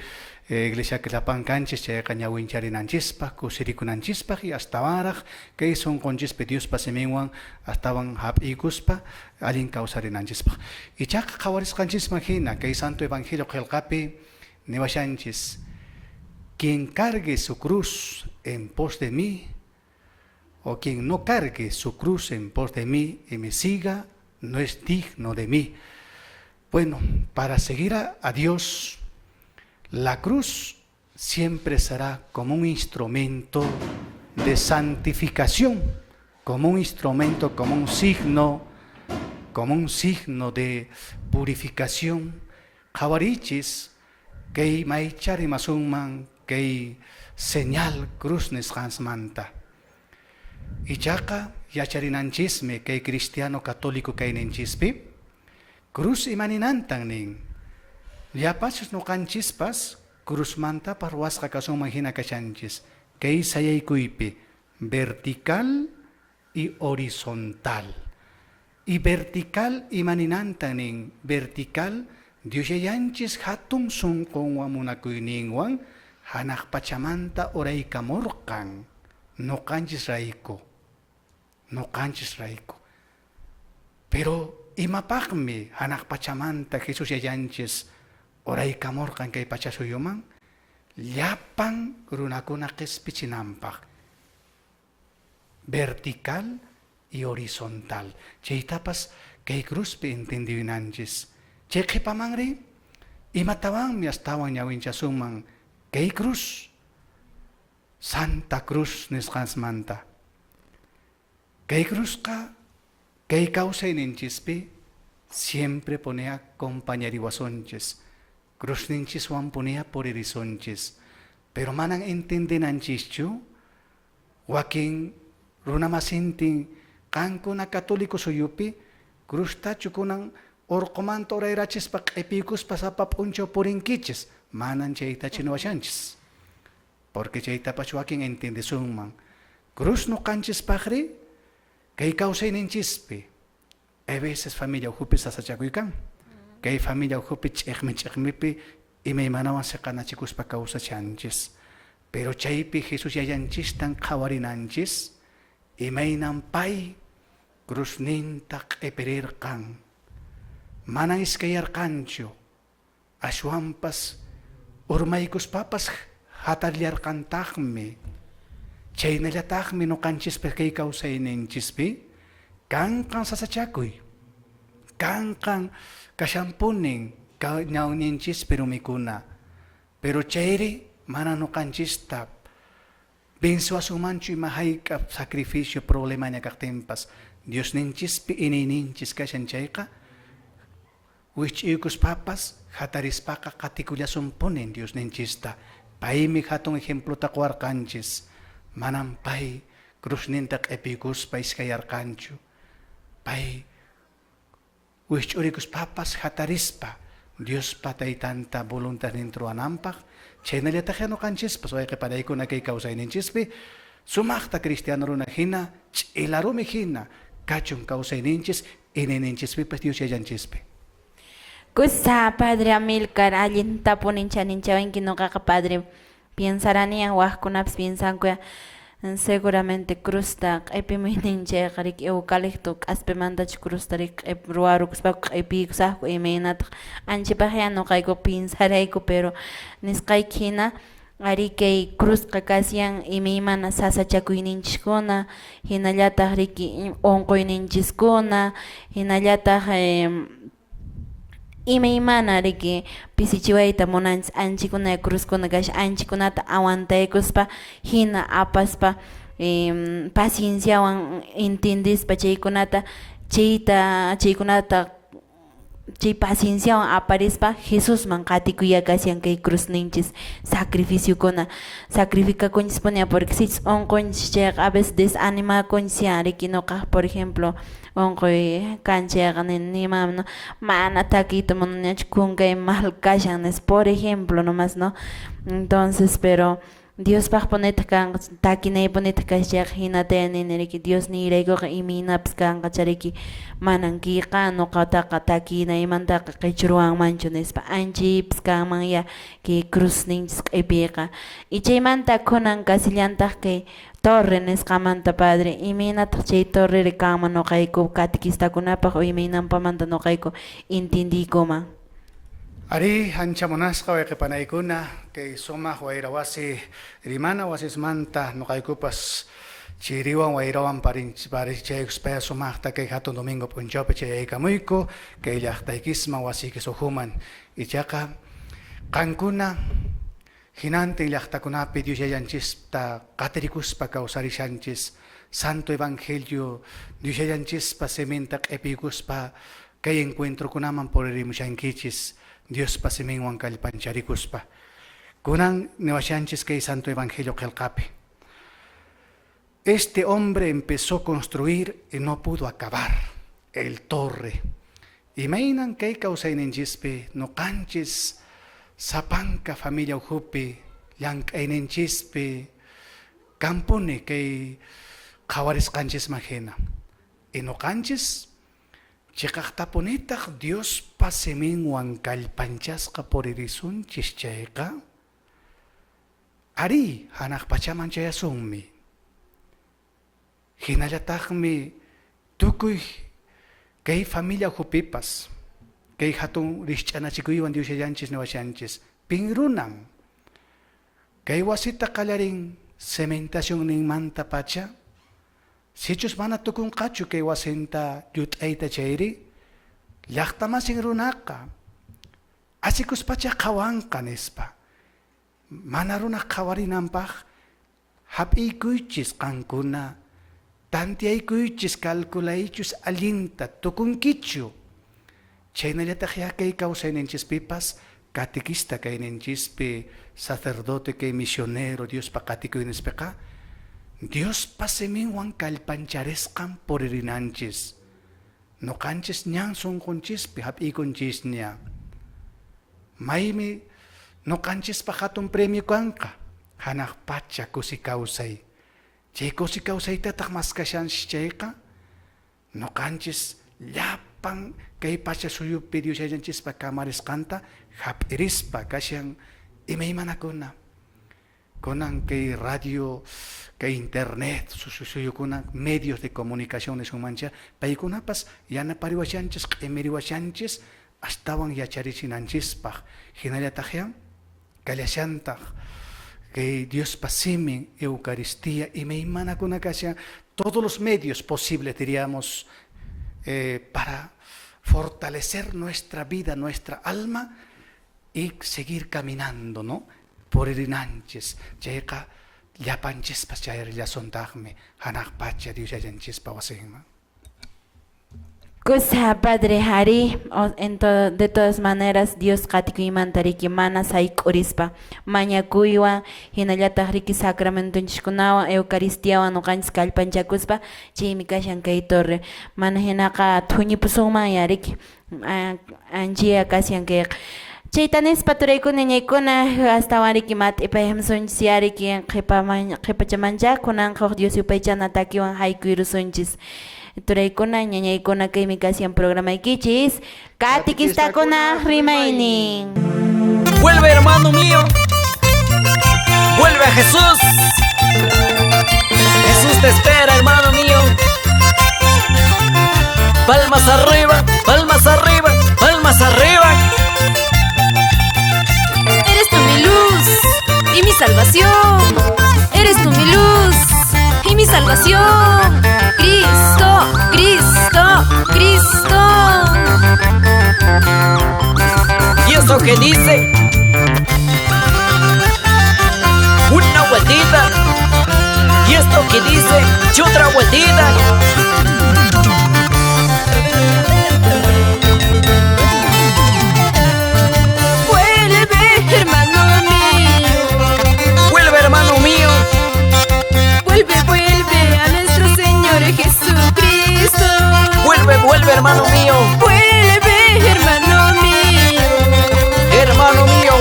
iglesia que la pancanches che cañawincharinanchispaj kusirikunanchispaj y hasta baraj que son conchispe Dios pasemenwan hasta van hab ikuspa alin causarinanchispaj y chak kawaris kanchisma hina que santo evangelio qelqapi newashanchis quien cargue su cruz en pos de mí, o quien no cargue su cruz en pos de mí y me siga, no es digno de mí. Bueno, para seguir a Dios, la cruz siempre será como un instrumento de santificación, como un instrumento, como un signo de purificación. Jawarichis, que maichari masungman, que señal cruz neshansmanta. Y chaka yachariнаnchisme que cristiano católico que nenchispi cruz imaninantan nin. Ya pasos no canchispas cruz manta parwasqa kasun mahina kachanchis que isayaykuipi vertical y horizontal. Y vertical imaninantan nin vertical Dios yayanchis hatun sun con wamunakuyninwan hanak pachamanta oraykamurqan no canchis raiko pero imapaqmi hanak pachamanta Jesús yayanchis oraykamurqan kay pachasuyuman llapan runakuna qhispichinanpaq vertical y horizontal chaytapas kay cruzpi entendinanchis chay qhipamanri imatawanmi astawan ñawinchasunman kay cruz Santa Cruz nisqansmanta kay cruzqa kay kawsayninchispi siempre ponea compañeriwasonchis cruz ninchiswan ponea puririsonchis pero manan entendinanchischu wakin runamasintin qankuna católico suyupi cruztachu kunan orqomanta orayrachispa q'ipikuspa sapa p'unchaw purinkichis manan chayta chinuwashanchis porque chaytapas wakin entendisunman cruz no canchispaqri kay kawsayninchispi a veces familia ujupi sasachakuykan kay familia ujupi ch'iqmipi imaymanawan siqanachikuspa kawsachanchis pero chaypi Jesús yayanchistan qhawarinanchis imaynan pay cruzninta q'ipirirqan mana iskayarqanchu ashwanpas urmaykuspapas hatarllarqantaqmi chaynallataqmi nuqanchikpi kay kawsayninchikpi kanqan sasachakuy kanqan kashanpunin ñawninchikpi rumikuna pero chayri mana nuqanchikta bensuasumanchu ima hayk'aq sacrificio problema ñakaqtinpas Diosninchikpi inayninchik kashan chayqa wich'iykuspapas hatarispaqa qatikullasunpunin Diosninchikta paymi hatun ejemplota quwarqanchik manam pay cruzninta q'ipikuspa iskayarqanchu pay wich'urikuspapas hatarispa Diospa taytanta voluntadnin ruwananpaq chaynallataq nuqanchikpas wayqiparaykuna kay kawsayninchikpi sumaqta cristiano runa hina ch'ilarumi hina kachun kawsayninchik inayninchikpipas Dios yallanchikpi. Kusa Padre Amilcar allinta puninchaninchawanki nuqaqa Padre piensaranian waqkunapas piensankuya seguramente cruzta q'ipimuyninchayqa rik eucalipto k'aspimantach cruzta rik ruwarukuspaqa q'ipikusaqku imaynataq anchipaqya nuqayku piensarayku pero nisqayki hina ari kay cruzqa kasiyan imaymana sasachakuyninchikkuna hinallataq riki unquyninchiskuna hinallataq imaymana riki pisichiwayta munanchis anchikuna cruzkuna kash anchikunata aguantaykuspa hina apaspa pacienciawan entendispa chaykunata chaykunata chay pacienciawan aparispa Jesusman qatikuya kasiyan kay cruzninchis sacrificiokuna sacrificakunchispuna porque si unqunchis chayqa a veces desanimakunchis riki nuqa por ejemplo unquy kanchayqa nimam no mana taquito munanichu kunkay mal kashan por ejemplo nomás no entonces pero Dios paqpunita kanqa takinaypunita kashayqa hinatayani riki Dios niraykuqa imaynapas kanqa chariki manan kiyqa nuqataqa takinaymantaqa qichruwanmanchu nispa anchipas kanmanya kay cruzninchis q'ipiyqa y chaymanta kunan kasillantaq kay torre nisqamanta Padre imaynataq chay torre kanman nuqayku catequistakunapaq o imaynanpamanta nuqayku entendiykuman. Ari ancha munasqa wayqipanaykuna kay sumaq wayrawasi rimana wasismanta nuqaykupas chiriwan wayrawan parichaykuspaya sumaqta kay hatun domingo punchawpi chayaykamuyku kay llaqtaykisman wasiykisuhuman ichaqa qankuna hinantin llaqtakunapi Dios yallanchikta qatirikuspa kawsarishanchis Santo Evangelio Dios yallanchikpa seminta q'ipiykuspa kay encuentrokunaman purimushankichis Dios pasiminwan kallpancharikuspa kunan niwashanchis kay Santo Evangelio qillqapi este hombre empezó a construir y no pudo acabar el torre imaynan kay kawsayninchispi nuqanchis sapanka familia uhupi llank'ayninchispi kampuni kay qawarisqanchisman hina y nuqanchis chiqaqtapunitaq Dios pasiminwan kallpanchasqa puririsunchis chayqa ari hanaq pachaman chayasunmi hinallataqmi tukuy kay familia uhupipas kay hatun risch'anachikuywan Dios yallanchis niwashanchis pinrunan kay wasita qallarin cementación ninmanta pacha sichus mana tukunqachu kay wasinta llut'ayta chayri llaqtamasin runaqa asikuspacha qawanqa nispa mana runa qawarinanpaq hap'iykuychis qankuna tantiaykuychis calculaychus allinta tukunkichu chaynallataq kay kawsayninchispipas catequista kayninchispi sacerdote kay misionero Diospa qatikuynispiqa Dios pasiminwan kallpancharisqan puririnanchis nuqanchis ñan sunqunchispi hap'iykunchisña maymi nuqanchispa hatun premio kanqa hanaq pacha kusi kawsay chay kusi kawsaytataq maskashanchis chayqa nuqanchis llapan kay pacha suyupi Dios yallanchispa kamarisqanta hap'irispa kashan imaymanakuna kunan kay radio kay internet suyukuna medios de comunicación nisqanmancha paykunapas yanapariwashanchis q'imiriwashanchis astawan yacharichinanchispaj hinallataqyan kallashantaq que Dios pasimin Eucaristía y meimana kasha todos los medios posibles diríamos para fortalecer nuestra vida, nuestra alma y seguir caminando, ¿no? Por el inanches, llega llapanchispas chair ya sondagme, hanakpacha Dios yayanchispa wasigma. Cosa Padre Hari, de todas maneras, Dios katikuiman tariki mana saik orispa, mañakuywa, hinallataq riki sacramento nchikunawa, Eucaristiawan uqanchis kallpanchakuspa, chaymi kashan kay torre, mana hinaqa thuñipusunman yariki, anchia kasyan kay Chaytanispa turaykuna ñaykuna astawan riki mat'ipayhamsunchis yariki qhipachamancha kunanqa Dios yupaychana takiwan haykuyrusunchis. Turaykuna ñañaykuna kaymi kasyan programaykichis Catequistakuna rimaynin. Vuelve, hermano mío, vuelve a Jesús. Jesús te espera, hermano mío. Palmas arriba, palmas arriba, palmas arriba. Eres tú mi luz y mi salvación. Eres tú mi luz y mi salvación. Cristo, Cristo, Cristo. ¿Y eso qué dice? Una vueltita. ¿Y esto qué dice? Y otra vueltita. Vuelve, hermano mío. Vuelve, hermano mío. Vuelve, vuelve a nuestro Señor Jesucristo. Vuelve, vuelve, hermano mío. Vuelve, hermano mío. Hermano mío.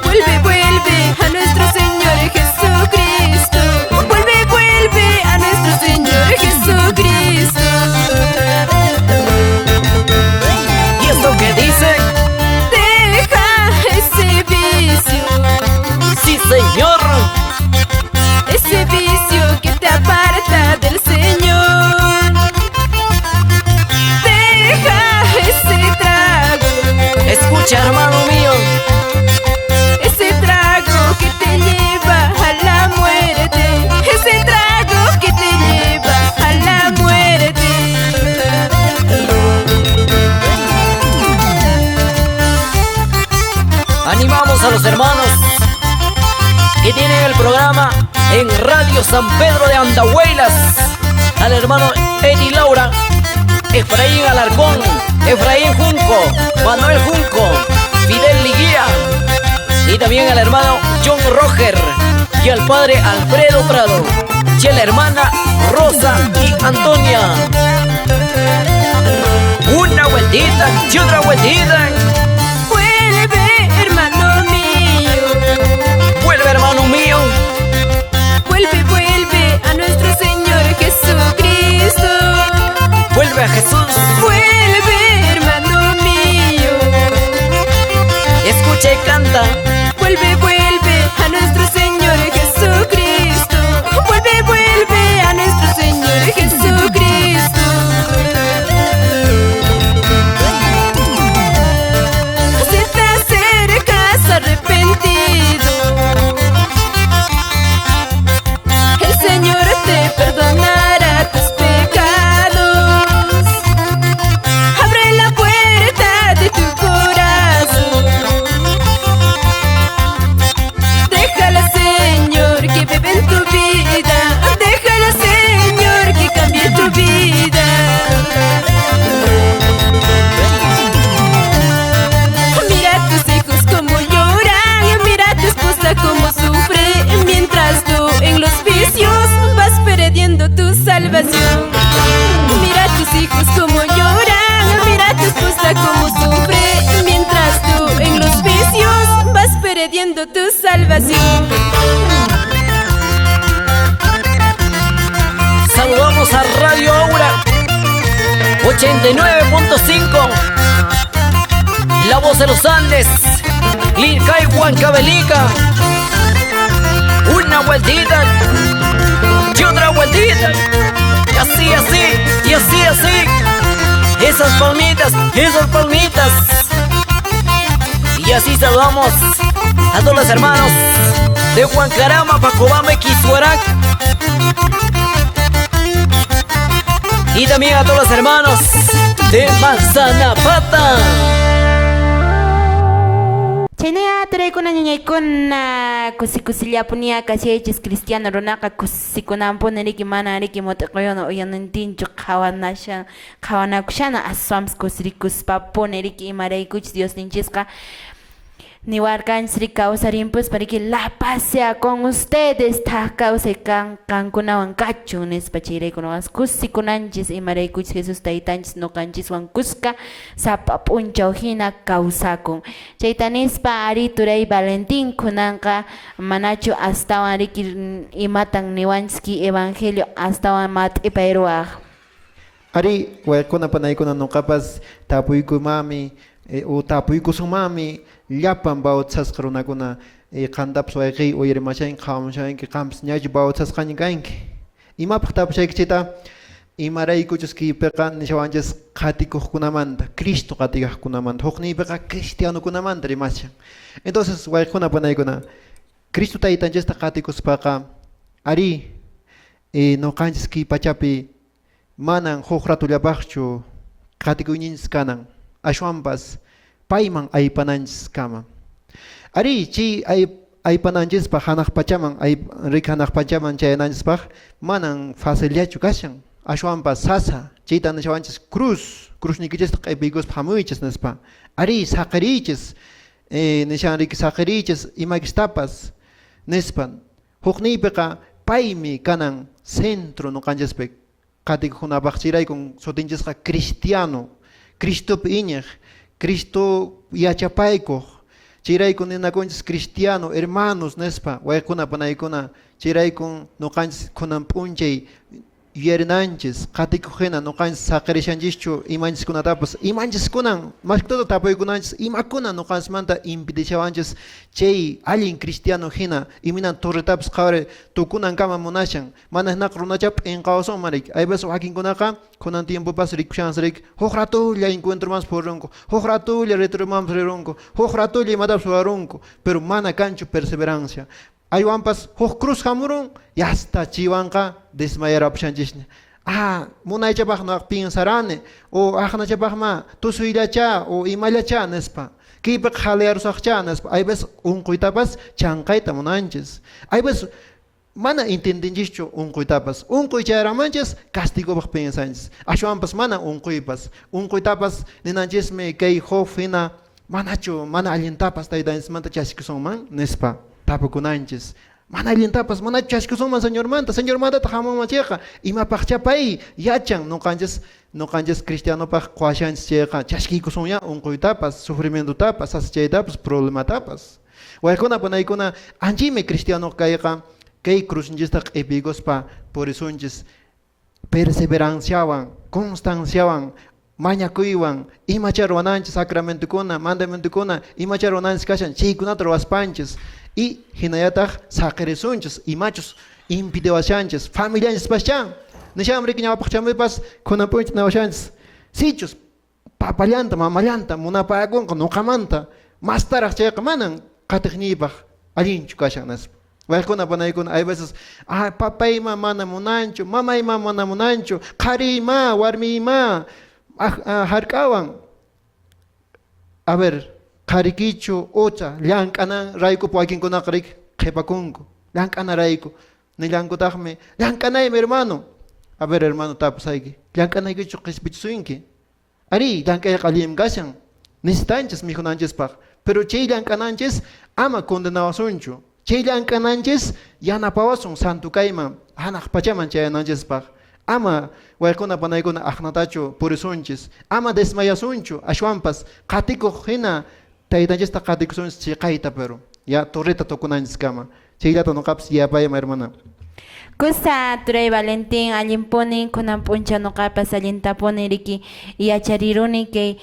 Vuelve, vuelve a nuestro Señor Jesucristo. Vuelve, vuelve a nuestro Señor Jesucristo. ¿Y esto qué dice? Deja ese vicio. Sí, Señor. Ese vicio que te aparta del Señor. Deja ese trago. Escucha, hermano mío. Ese trago que te lleva a la muerte. Ese trago que te lleva a la muerte. Animamos a los hermanos que tienen el programa en Radio San Pedro de Andahuaylas, al hermano Eddie Laura, Efraín Alarcón, Efraín Junco, Manuel Junco, Fidel Liguía, y también al hermano John Roger y al padre Alfredo Prado, y a la hermana Rosa y Antonia. Una vueltita y otra vueltita. Vuelve, hermano mío. Vuelve, hermano mío. Vuelve, vuelve a nuestro Señor Jesucristo. Vuelve a Jesús. Vuelve, hermano mío. Escucha y canta. Vuelve, vuelve a nuestro Señor Jesucristo. Vuelve, vuelve a nuestro Señor Jesucristo. Si te acercas arrepentido, el Señor te perdonará tus pecados. Abre la puerta de tu corazón. Déjala, Señor, que vive en tu vida. Déjala, Señor, que cambie tu vida. Mira a tus hijos como lloran. Mira a tu esposa como sufre. Mientras tú en los vicios vas perdiendo tu salvación. Mira a tus hijos como lloran. Mira a tu esposa como sufre. Mientras tú en los vicios vas perdiendo tu salvación. Saludamos a Radio Aura 89.5, La Voz de los Andes, Lilcay, Huancavelica. Una vueltita y otra vueltita. Y así, así, y así, así. Esas palmitas palmitas, esas palmitas. Y así saludamos a todos los hermanos de Huancarama, Pacobame, Quisuarac. Y también a todos los hermanos de Manzanapata. Chenea traykuna ñañaykuna kusikusillapunia kasiaychis cristiano runaqa kusikunanpuni riki mana riki mutiquyuna uyanintinchu qhawanakushana aswampas kusirikuspapuni riki imaraykuchus Diosninchisqa niwarkanchis riki kawsarinpus pariki la paz sea con ustedes kawsay kankunawan kachun nispa chayraykunawas kusikunanchis imaraykuchus Jesus taytanchis nuqanchiswan kuska sapa p'unchaw hina kawsakun chayta nispa ari turay Valentin kunanqa manachu astawan riki imatan niwanchis evangelio astawan mat'ipay ruwaq. Ari waykuna panaykuna nuqapas tapuykumami o tapuykusumami llapan bautisasqa runakuna qantapas wayqiy uyarimashanki qhawamushanki qampis ñachu bautisasqaña kanki imapaq tapushayki chayta imaraykuchus kaypiqa nishawanchis qhatikuqkunamanta Cristo qatikaqkunamanta huqniypiqa cristianukunamanta rimashan entonces waykuna panaykuna Cristo taytanchista qatikuspaqa ari nuqanchis kay pachapi manan huk ratullapaqchu qatikuyninchis kanan ashwanpas payman aypananchis kama ari chay aypananchispaq hanaq pachaman rik hanaq pachaman chayananchispaq manan facilllachu kashan ashwanpas sasa chayta nishawanchis cruznikichista q'ipiykuspa hamuychis nispa ari saqiriychis nishan riki saqiriychis imakistapas nispan huqniypiqa paymi kanan centro nuqanchispik qatikuqkunapaq chiraykun sutinchisqa cristiano Cristopi iñaq Cristo yachapaykuq chiraykun ninakunchis cristiano hermanos nispa waykuna panaykuna chiraykun nuqanchis kunan p'unchay yuyarinanchis qatikuq hina nuqanchis saqirishanchischu imanchiskunatapas imanchis kunan mas que todo tapuykunanchis imakuna nuqanchimanta impidishawanchis chay allin cristiano hina iminan torretapas qhawri tukunankama munashan mana hinaqa runachap p'inqawasunman hay veces wakinkunaqa kunan tiempopas rikushansaq rik huk ratulla encuentromanpas purunku huk ratulla retromanpas rirunku huk ratulla imatapas ruwarunku pero mana kanchu perseverancia aywanpas huk cruz hamurun yasta chiwanqa desmayarapushanchishna munaychapaq nuqa pinsarani o aqnachapaqma tusuyllacha o imallacha nispa kaypiqa halayarusaqcha nispa hay veces unquytapas chanqayta munanchis hay veces mana entendinchishchu unquytapas unquy chayaramanchis castigopaq pensanchis ashwanpas mana unquytapas ninanchismi kay huk hina mana allintapas taytanchismanta chasquisunman nispa tapukunanchis mana allintapas mana chasquisunman señormanta hamuman chayqa imapaqcha pay yachan nuqanchis cristianopaq quwashanchis chayqa chasquikusunya unquytapas sufrimientotapas chaytapas problematapas waykuna panaykuna anchimi cristiano kayqa kay cruzninchista q'ipiykuspa purisunchis perseveranciawan constanciawan mañakuywan imacha ruwananchis sacramentukuna mandamentukuna imacha ruwananchis kashan chaykunata ruwaspanchis y hinallataq saqirisunchis imachus impidewashanchis familianchispascha nisham riki ñawapaqchamipas kunanpunchis nawashanchis sichus papallanta mamallanta munapakunqa nuqamanta mastaraq chayqa manan qatiqniypaq allinchu kashan nispa waykuna panaykuna hay veces papayma mana munanchu mamayma mana munanchu qhariyma warmiyma hark'awan a ver qharikichu ucha llank'anan rayku wakinkunaqa rik qhipakunku llank'ana rayku nillankutaqmi llank'anaymi hermano a ver hermano tapusayki llank'anaykichu qhispichisuyinki ari llank'ayqa allim kashan necesitanchis mijunanchispaq pero chay llank'ananchis ama condenawasunchu chay llank'ananchis yanapawasun santu kayman hanaq pachaman chayananchispaq ama waykuna panaykuna aqnatachu purisunchis ama desmayasunchu ashwanpas qatikuq hina taytanchista qatikusunchis chiqayta pero ya torreta tukunanchis kama chayllata nuqapas yapayman hermana Kusa Turay Valentín allimpuni kunan punchano kapas allintapuni riki yachariruni que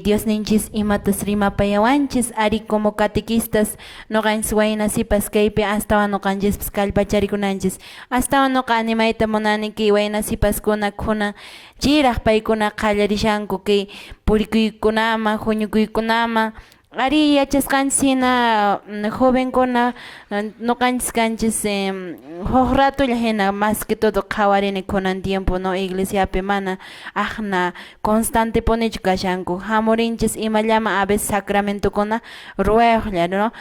Dios ninchis imatas rimapayawanchis ari como catequistas noqanchis waynasipas kaypi astawan noqanchis kallpacharikunanchis astawan noqa animayta munani que waynasipas kuna chiraq paykuna qallarishanku que purikuykunama huñukuykunama ari yachasqancina jovenkuna noqanchis kanchis huk ratulla hina más que todo qhawarini kunan tiempo no iglesiapi mana aqna constante punichu kashanku hamurinchis imallama a veces sacramentokuna ruwayuqlla no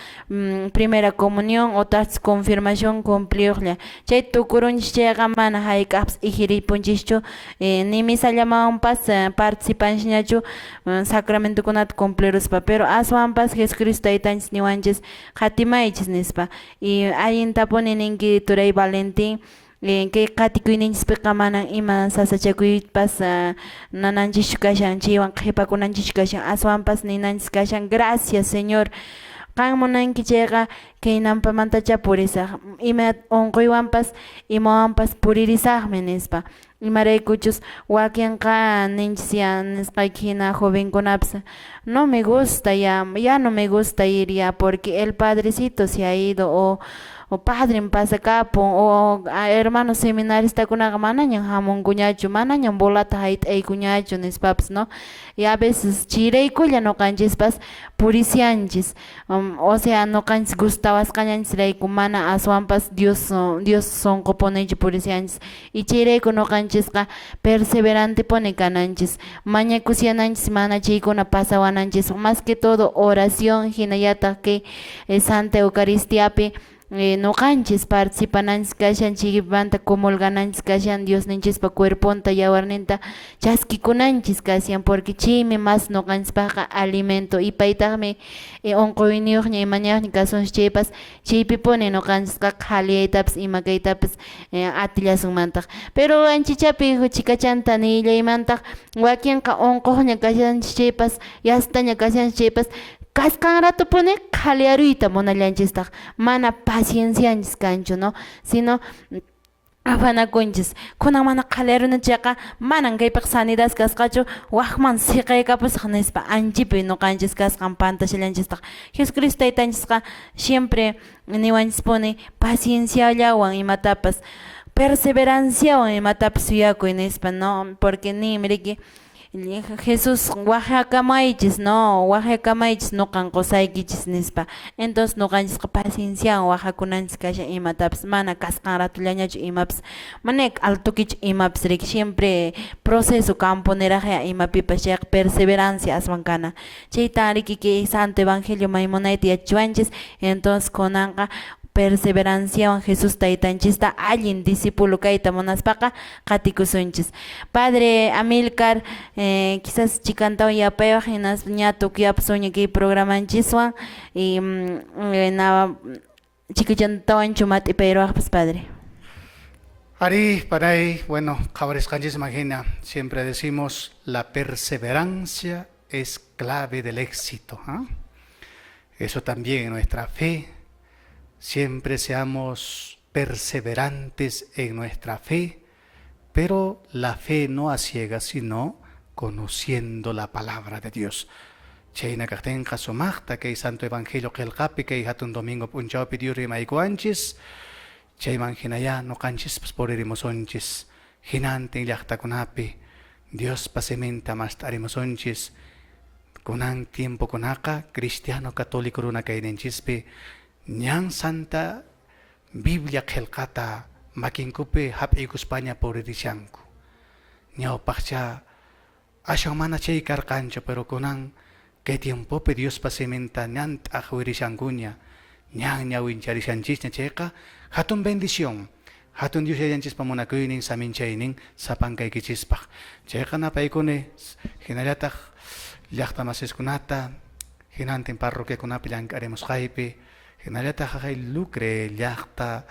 primera comunión otras confirmación cumpliyuqlla chay tukurunchis chayqa mana hayk'aqpas ijiripunchischu ni misallamawanpas participanchinachu sacramentokunata cumpliruspa pero aswanpas Jesucristo taytanchis niwanchis qatimaychis nispa y allintapuni ninki Turay Valentín que qatikuyninchispiqa manan ima sasachakuypas nananchis kashan chaywan qhipakunanchis kashan aswanpas ninanchis kashan gracias Señor qan munanki chayqa kaynampamantacha purisaq ima unquywanpas imawanpas puririsaqmi nispa imaraykuchus wakinqa ninchis ya nisqayki hina jovenkunapas no me gusta ya no me gusta ir ya porque el padrecito se ha ido o padre pasakapun o hermano seminaristakunaqa manañan hamunkuñachu manañan bolata hayt'aykuñachu nispapas no y a veces chiraykulla noqanchispas purisianchis o sea noqanchis gustawasqañanchis rayku mana aswanpas Dios sonqopunaychu purisianchis y chayrayku noqanchisqa perseverante puni kananchis mañakusyananchis mana chaykuna pasawananchis más que todo oración hinallataq que Santa Eucaristiapi noqanchis participananchis kashan chiqipanta comulgananchis kashan Dios ninchispa cuerponta yawarninta chaskikunanchis kashan porque chaymi más noqanchispaqqa alimento y paytaqmi unquyniyuqña imañaqña kasunchis chaypas chaypipuni noqanchiska qhaliyaytapas ima kaytapas atillasunmantaq pero anchichapi chikachanta nillaymantaq wakinqa unquqña kashanchis chaypas yastaña kashanchis chaypas kasqan ratupuni qhaliyaruyta munallanchistaq mana paciencianchis kanchu no sino afanakunchis kunan mana qhaliyarunachayqa manan kaypaq sanidad kasqachu waqman siqaykapusaq nispa anchipi noqanchis kasqan pantashallanchistaq Jesucristo taytanchisqa siempre niwanchispuni pacienciallawan imatapas perseveranciawan imatapas suyakuy nispa no porque nimiriki Jesús waqhakamaychis no waqhakamaychis noqan qusaykichis nispa entonces noqanchis paciencia waqhakunanchis kasha imatapas mana kasqan ratullañachu imapas manek altukichu imapas rik siempre proceso camponeraqya imapipas chayqa perseverancia aswan kana chayta riki que Santo Evangelio maymunayta yachawanchis entonces kunanqa perseverancia Jesús taytanchista allin discípulo kayta munaspaqa qatikusunchis Padre Amilcar quizás chikantawan yapayaq hinas ña tukyapas uña programanchiswan y na chikichantawan chumati payruwaqpas Padre Ari, paray, bueno, qhawarisqanchis imagina, siempre decimos la perseverancia es clave del éxito, ¿eh? Eso también en nuestra fe. Siempre seamos perseverantes en nuestra fe, pero la fe no a ciegas, sino conociendo la palabra de Dios. Chayna kaqtinqa sumaqta kay Santo Evangelio qillqapi kay hatun domingo punchawpi Dios rimaykuanchis, chayman hinaya noqanchispas puririmosonchis, hinantin llaqtakunapi Dios pasimenta mastarimusonchis, kunan tiempo kunaqa cristiano católico runa kayninchispi ñan Santa Biblia qillqata makinkupi hap'iykuspaña puririshanku ñawpaqcha ashan mana chay karqanchu pero kunan kay tiempopi Dios pasimenta ñan t'aq wirishankuña ñan ñawincharishanchisña chayqa hatun bendición hatun Dios yayanchispa munakuynin saminchaynin sapankaykichispa chayqa napaykuni hinallataq llaqta masiskunata hinantin parroquiakunapi llank'arimusqaypi hinallataq hay lucre llaqta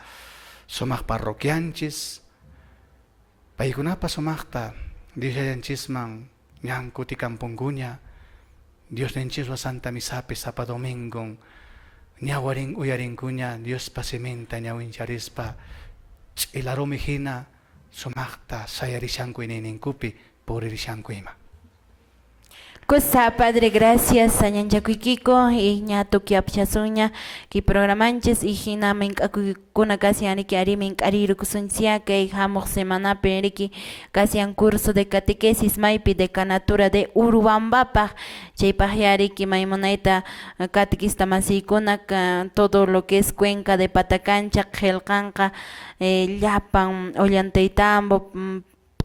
sumaq parroquianchis paykunapas sumaqta Dios yayanchisman ñan kutikampunkuña Dios ninchiswa Santa Misapi sapa domingon ñawarin uyarinkuña Dios pasimenta ñawincharispa ilaromijina sumakta sayarishanku ininkupi puririshanku ima. Cosa, Padre, gracias, Añanchacuiquico, y ñato que apchazuña, que programanches, y jina kuna casi ani que arimin ariru kusuncia, que hijamos semana periki, casi un curso de catequesis maipi de canatura de Urubambapa, chaypajiariki maimoneta, catequista masikuna, todo lo que es Cuenca de Patacancha, Gelcanca, Llapan, Ollantaytambo,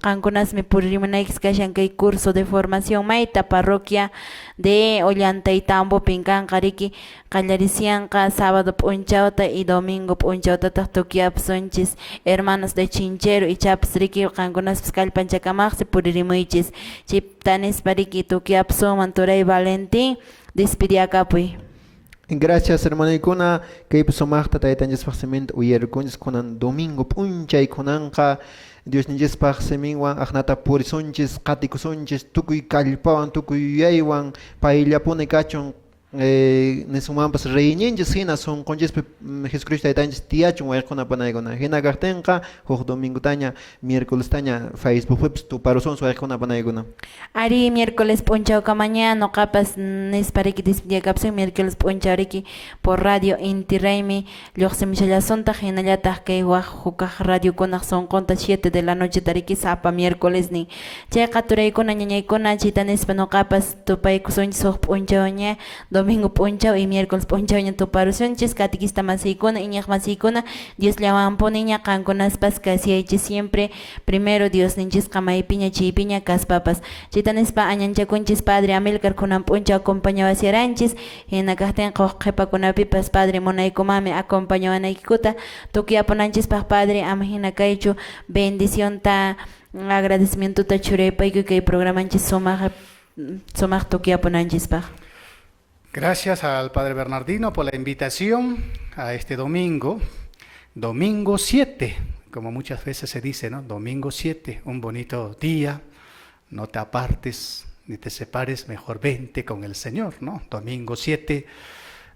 Cancunas me puririmanaix kashan kay curso de formación maita parroquia de Ollantaytambo pinkan kariki qallarisianqa sábado punchauta y domingo punchauta tokiap sonchis hermanos de Chinchero y chaps riki cancunas kallpanchakamaqsi puririmuychis chiptanis pariki tokiap suman Turay Valentín despidiakapuy. Gracias hermanaykuna kaypi sumaqta taytanchikpaq simint uyarkunchis kunan domingo p'unchay kunanqa Dios ninchikpaq siminwan aqnata purisunchis qatikusunchis tukuy kallpawan tukuy yuyaywan payllapuni kachun nisumanpas reyninchis hina sunqunchikpi Jesucristo taytanchis tiyachun wayqunapanaykuna hina kaqtinqa huk domingutaña miércolestaña Facebookpipas tuparusun wayqunapanaykuna Ari miércoles punchauka mañana noqapas nispariki despidiakapsin miércoles punchariki por radio Inti Raymi lluqsimishallasunta hinallataq kay waq hukaq radiokunaq sunqunta 7 de la noche tariki sapa miércoles ni chayqa turaykuna ñañaykuna chita nispa noqapas tupaykusunchis huk punchawña domingo punchaw y miércoles punchawña tuparusunchis catequista masiykuna iñaq masiykuna Dios llawanpuniña qankunaspas kasiyaychis siempre primero Dios ninchis maypiña chaypiña kaspapas chitanispa añanchakunchis Padre Amilcar kunan puncha acompañawasiaranchis hina kaqtinqa qhipakunapipas Padre munaykumami acompañawanaykikuta tukuyapunanchispaq Padre ama hina kaychu bendición ta agradecimiento ta churaypayku kay programanchis sumaq tukuyapunanchispaq. Gracias al Padre Bernardino por la invitación a este domingo 7, como muchas veces se dice, ¿no? Domingo 7, un bonito día, no te apartes ni te separes, mejor vente con el Señor, ¿no? Domingo 7,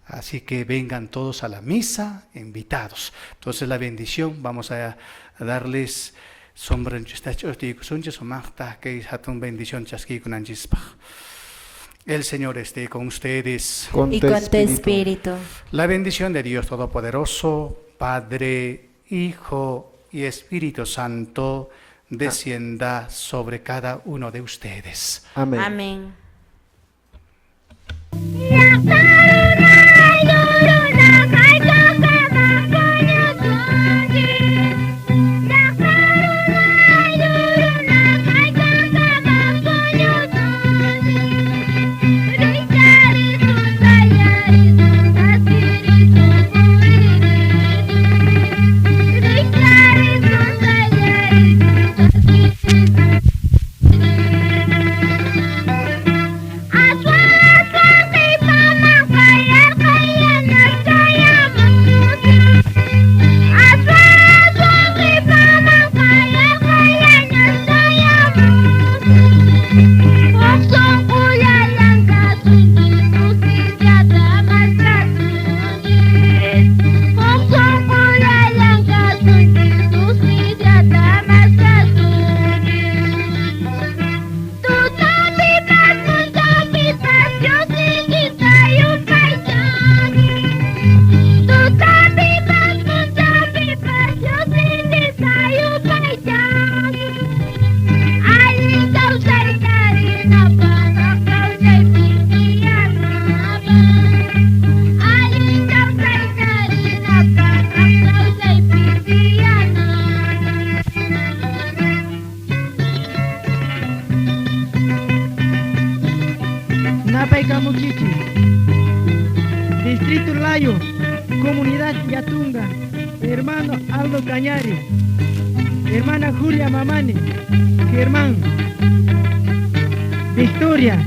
así que vengan todos a la misa, invitados. Entonces la bendición, vamos a darles bendición. El Señor esté con ustedes. Y con tu espíritu. La bendición de Dios Todopoderoso, Padre, Hijo y Espíritu Santo, descienda sobre cada uno de ustedes. Amén. Amén. Distrito Layo, Comunidad Yatunga, hermano Aldo Cañari, hermana Julia Mamani, Germán, Victoria,